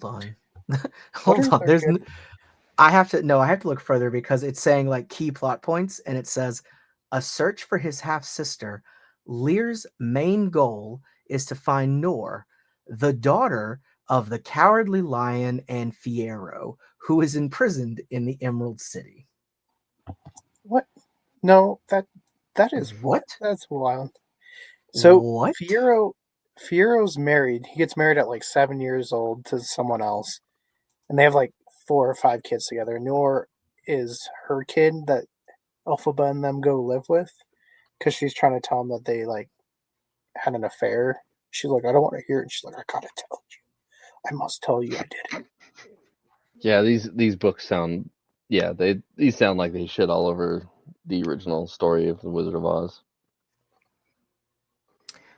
on. What Hold are on. the There's good- I have to look further because it's saying like key plot points, and it says a search for his half sister. Lear's main goal is to find Nor, the daughter of the Cowardly Lion and Fiero, who is imprisoned in the Emerald City. What? No, that is What? That's wild. So What? Fiero's married. He gets married at like 7 years old to someone else, and they have like 4 or 5 kids together. Nor is her kid that Elphaba and them go live with, because she's trying to tell him that they like had an affair. She's like, I don't want to hear it. And she's like, I gotta tell you. I must tell you I did it. Yeah, these books sound these sound like they shit all over the original story of the Wizard of Oz.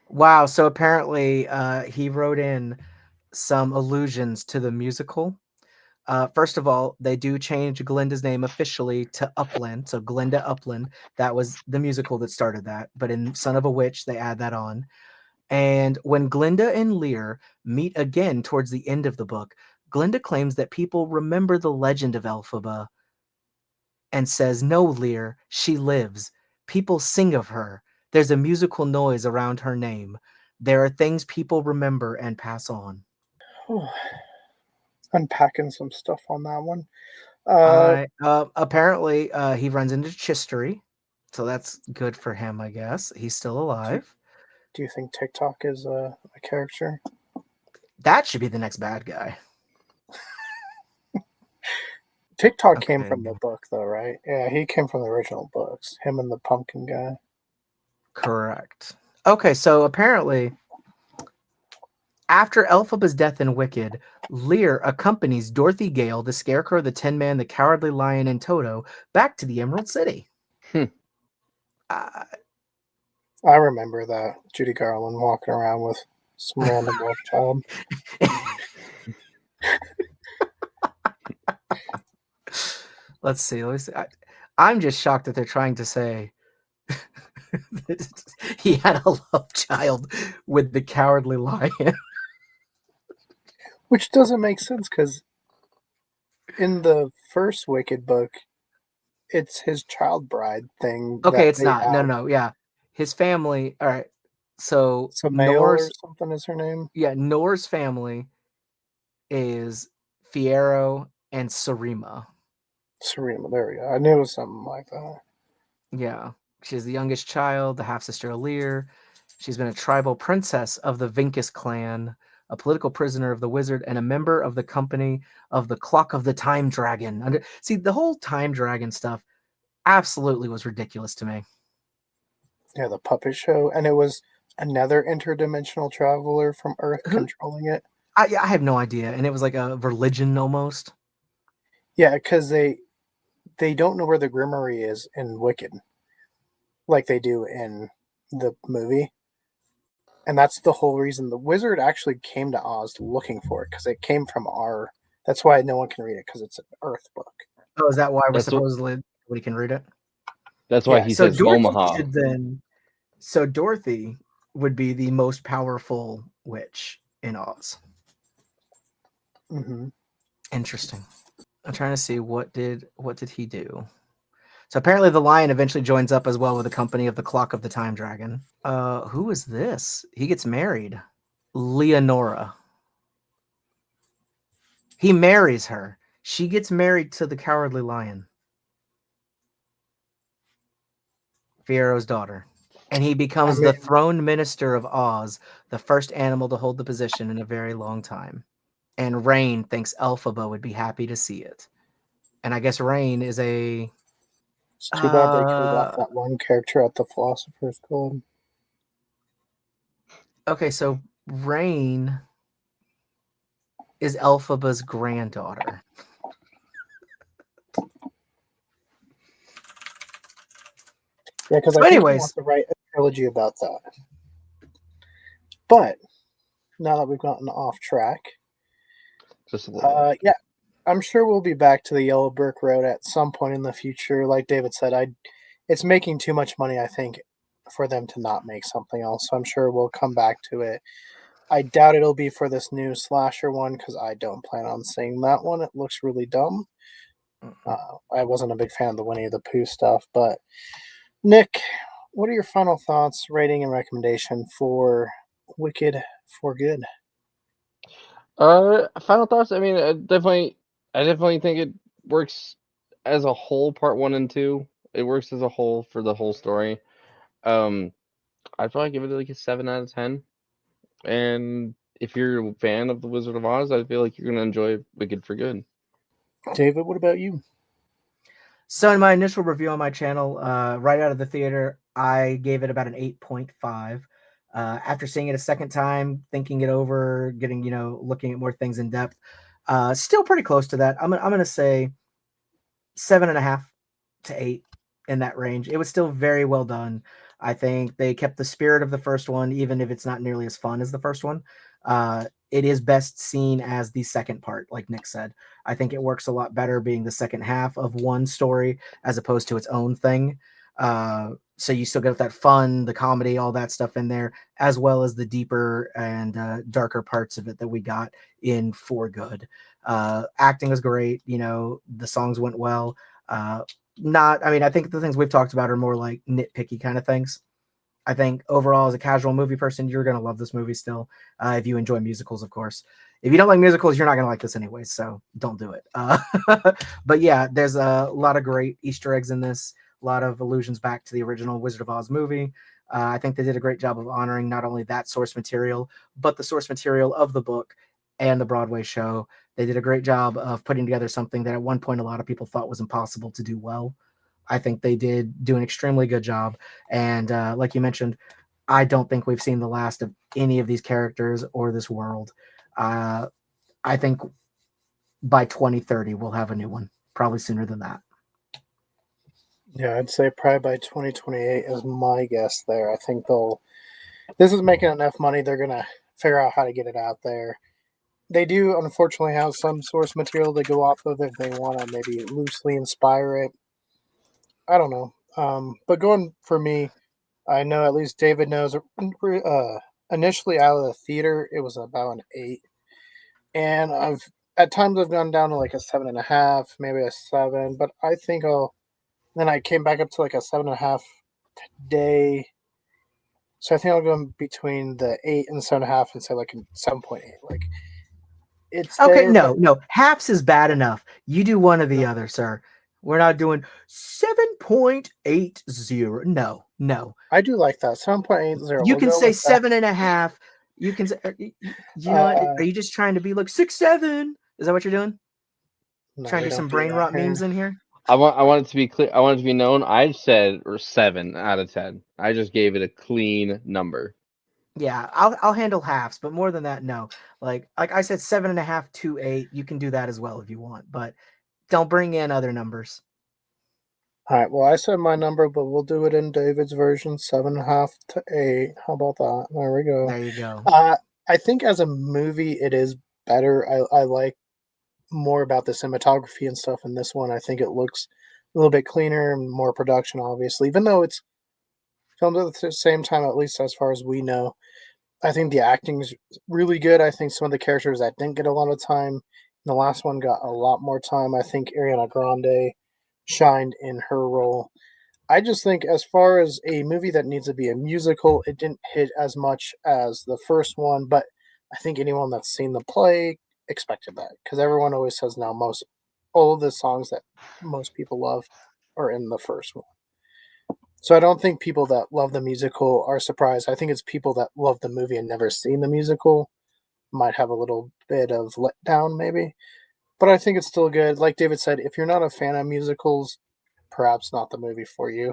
Wow. So apparently he wrote in some allusions to the musical. First of all, they do change Glinda's name officially to Upland. So Glinda Upland, that was the musical that started that. But in Son of a Witch, they add that on. And when Glinda and Lear meet again towards the end of the book, Glinda claims that people remember the legend of Elphaba and says, no, Lear, she lives. People sing of her. There's a musical noise around her name. There are things people remember and pass on. Unpacking some stuff on that one. Apparently, he runs into Chistery, so that's good for him, I guess. He's still alive. Do you think TikTok is a character? That should be the next bad guy. TikTok came from the book, though, right? Yeah, he came from the original books. Him and the pumpkin guy. Correct. Okay, so apparently, after Elphaba's death in Wicked, Lear accompanies Dorothy Gale, the Scarecrow, the Tin Man, the Cowardly Lion, and Toto back to the Emerald City. I remember that. Judy Garland walking around with some random black child. Let's see. I'm just shocked that they're trying to say that he had a love child with the Cowardly Lion. Which doesn't make sense, because in the first Wicked book, it's his child bride thing. Okay, it's not. No. Yeah. His family. All right. So Samael or something is her name? Yeah, Nor's family is Fiero and Sarima. Sarima, there we go. I knew it was something like that. Yeah. She's the youngest child, the half-sister of Lear. She's been a tribal princess of the Vinkus clan, a political prisoner of the wizard, and a member of the company of the Clock of the Time Dragon. See, the whole Time Dragon stuff, absolutely was ridiculous to me. Yeah, the puppet show, and it was another interdimensional traveler from Earth controlling it. I have no idea, and it was like a religion almost. Yeah, because they don't know where the Grimoire is in Wicked, like they do in the movie. And that's the whole reason the wizard actually came to Oz looking for it, because it came from our. That's why no one can read it, because it's an Earth book. Oh, is that why we're That's what- supposedly we can read it? That's why Yeah, he So says Dorothy Omaha. should then. So Dorothy would be the most powerful witch in Oz. Mm-hmm. Interesting. I'm trying to see what did he do. So apparently the lion eventually joins up as well with the company of the Clock of the Time Dragon. Who is this? He gets married. Leonora. He marries her. She gets married to the Cowardly Lion. Fiero's daughter. And he becomes the throne minister of Oz, the first animal to hold the position in a very long time. And Rain thinks Elphaba would be happy to see it. And I guess Rain is a... It's too bad they killed off that one character at the Philosopher's Club. Okay, so Rain is Elphaba's granddaughter. Yeah, because So I think he anyways- wants to write a trilogy about that. But now that we've gotten off track, Just a little. yeah, I'm sure we'll be back to the Yellow Brick Road at some point in the future. Like David said, it's making too much money, I think, for them to not make something else. So I'm sure we'll come back to it. I doubt it'll be for this new slasher one, because I don't plan on seeing that one. It looks really dumb. I wasn't a big fan of the Winnie the Pooh stuff. But Nick, what are your final thoughts, rating, and recommendation for Wicked for Good? Final thoughts. I mean, I definitely think it works as a whole. Part 1 and 2, it works as a whole for the whole story. I'd probably give it like a 7 out of 10. And if you're a fan of the Wizard of Oz, I feel like you're gonna enjoy Wicked for Good. David, what about you? So in my initial review on my channel, right out of the theater, I gave it about an 8.5. After seeing it a second time, thinking it over, getting, looking at more things in depth, still pretty close to that. I'm gonna say 7.5 to 8, in that range. It was still very well done. I think they kept the spirit of the first one, even if it's not nearly as fun as the first one. It is best seen as the second part, like Nick said. I think it works a lot better being the second half of one story as opposed to its own thing. So you still get that fun, the comedy, all that stuff in there, as well as the deeper and darker parts of it that we got in For Good. Acting was great. The songs went well. I think the things we've talked about are more like nitpicky kind of things. I think overall, as a casual movie person, you're going to love this movie still. If you enjoy musicals, of course. If you don't like musicals, you're not going to like this anyway, so don't do it. But yeah, there's a lot of great Easter eggs in this, a lot of allusions back to the original Wizard of Oz movie. I think they did a great job of honoring not only that source material, but the source material of the book and the Broadway show. They did a great job of putting together something that at one point a lot of people thought was impossible to do well. I think they did do an extremely good job. And like you mentioned, I don't think we've seen the last of any of these characters or this world. I think by 2030, we'll have a new one, probably sooner than that. Yeah, I'd say probably by 2028 is my guess there. I think this is making enough money, they're going to figure out how to get it out there. They do, unfortunately, have some source material to go off of if they want to maybe loosely inspire it. I don't know. But going for me, I know at least David knows, initially out of the theater, it was about an 8. And at times I've gone down to like a 7.5, maybe a 7, but I think then I came back up to like a 7.5 today. So I think I'll go in between the 8 and 7.5 and say like a 7.8. Like, it's okay. there, No, halves is bad enough. You do one or the other, sir. We're not doing 7.80. No. I do like that 7.80. You can say 7.5. You can say, what? Are you just trying to be like 6, 7? Is that what you're doing? No, Trying to do some brain rot memes in here? I want it to be clear. I want it to be known. I said 7 out of 10. I just gave it a clean number. Yeah, I'll handle halves, but more than that, no. Like I said, 7.5 to 8. You can do that as well if you want, but don't bring in other numbers. All right. Well, I said my number, but we'll do it in David's version, 7.5 to 8. How about that? There we go. There you go. I think as a movie, it is better. I like more about the cinematography and stuff in this one. I think it looks a little bit cleaner and more production, obviously, even though it's filmed at the same time, at least as far as we know. I think the acting is really good. I think some of the characters that didn't get a lot of time, the last one got a lot more time. I think Ariana Grande shined in her role. I just think, as far as a movie that needs to be a musical, it didn't hit as much as the first one. But I think anyone that's seen the play expected that, because everyone always says now all of the songs that most people love are in the first one. So I don't think people that love the musical are surprised. I think it's people that love the movie and never seen the musical might have a little bit of letdown, maybe. But I think it's still good. Like David said, if you're not a fan of musicals, perhaps not the movie for you.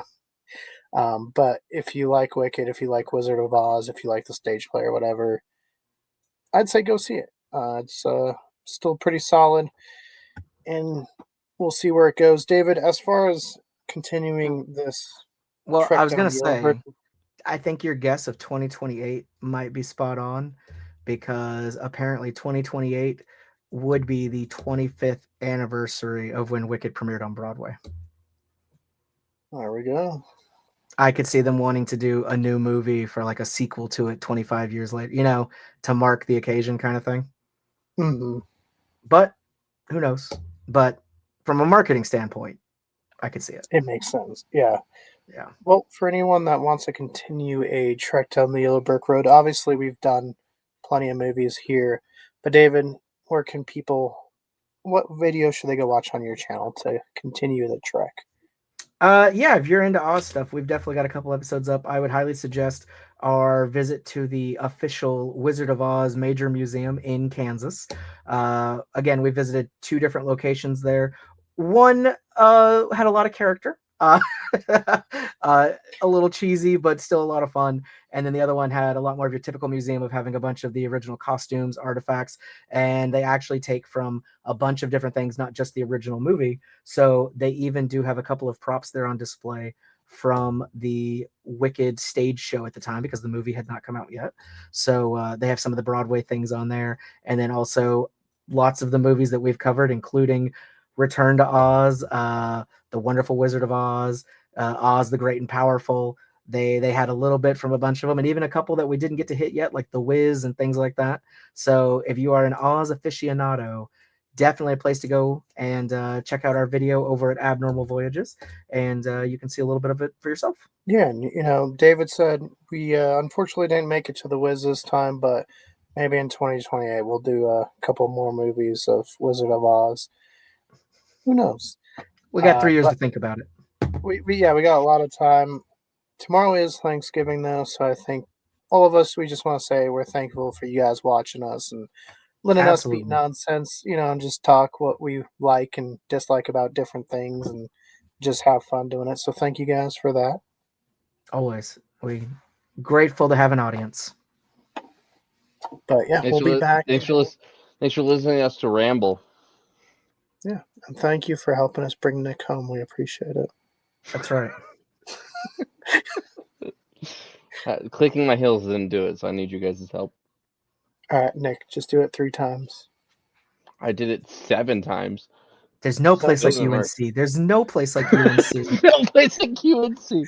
But if you like Wicked, if you like Wizard of Oz, if you like the stage play or whatever, I'd say go see it. It's still pretty solid, and we'll see where it goes. David, as far as continuing this Well, I trek was down gonna the yellow brick, say, I think your guess of 2028 might be spot on, because apparently 2028 would be the 25th anniversary of when Wicked premiered on Broadway. there we go. I could see them wanting to do a new movie for like a sequel to it 25 years later, to mark the occasion kind of thing. Hmm. But who knows? But from a marketing standpoint, I could see it. It makes sense. Yeah. Yeah. Well, for anyone that wants to continue a trek down the yellow brick road, obviously we've done plenty of movies here. But David, where can people? What video should they go watch on your channel to continue the trek? Yeah, if you're into Oz stuff, we've definitely got a couple episodes up. I would highly suggest our visit to the official Wizard of Oz Major Museum in Kansas. Again, we visited 2 different locations there. One had a lot of character. A little cheesy, but still a lot of fun. And then the other one had a lot more of your typical museum of having a bunch of the original costumes, artifacts, and they actually take from a bunch of different things, not just the original movie. So they even do have a couple of props there on display from the Wicked stage show at the time, because the movie had not come out yet. So they have some of the Broadway things on there, and then also lots of the movies that we've covered, including Return to Oz, The Wonderful Wizard of Oz, Oz the Great and Powerful. They had a little bit from a bunch of them, and even a couple that we didn't get to hit yet, like The Wiz and things like that. So if you are an Oz aficionado, definitely a place to go and check out our video over at Abnormal Voyages, and you can see a little bit of it for yourself. Yeah, and David said we unfortunately didn't make it to the Wiz this time, but maybe in 2028 we'll do a couple more movies of Wizard of Oz. Who knows? We got 3 years but to think about it. we got a lot of time. Tomorrow is Thanksgiving though, so I think all of us, we just want to say we're thankful for you guys watching us and letting us beat Absolutely. nonsense, and just talk what we like and dislike about different things and just have fun doing it. So thank you guys for that. Always. We grateful to have an audience. But yeah, we'll be back. Thanks for listening to us to ramble. Yeah, and thank you for helping us bring Nick home. We appreciate it. That's right. Clicking my heels didn't do it, so I need you guys' help. All right, Nick, just do it 3 times. I did it 7 times. There's no place like doesn't UNC. work. There's no place like UNC. No place like UNC.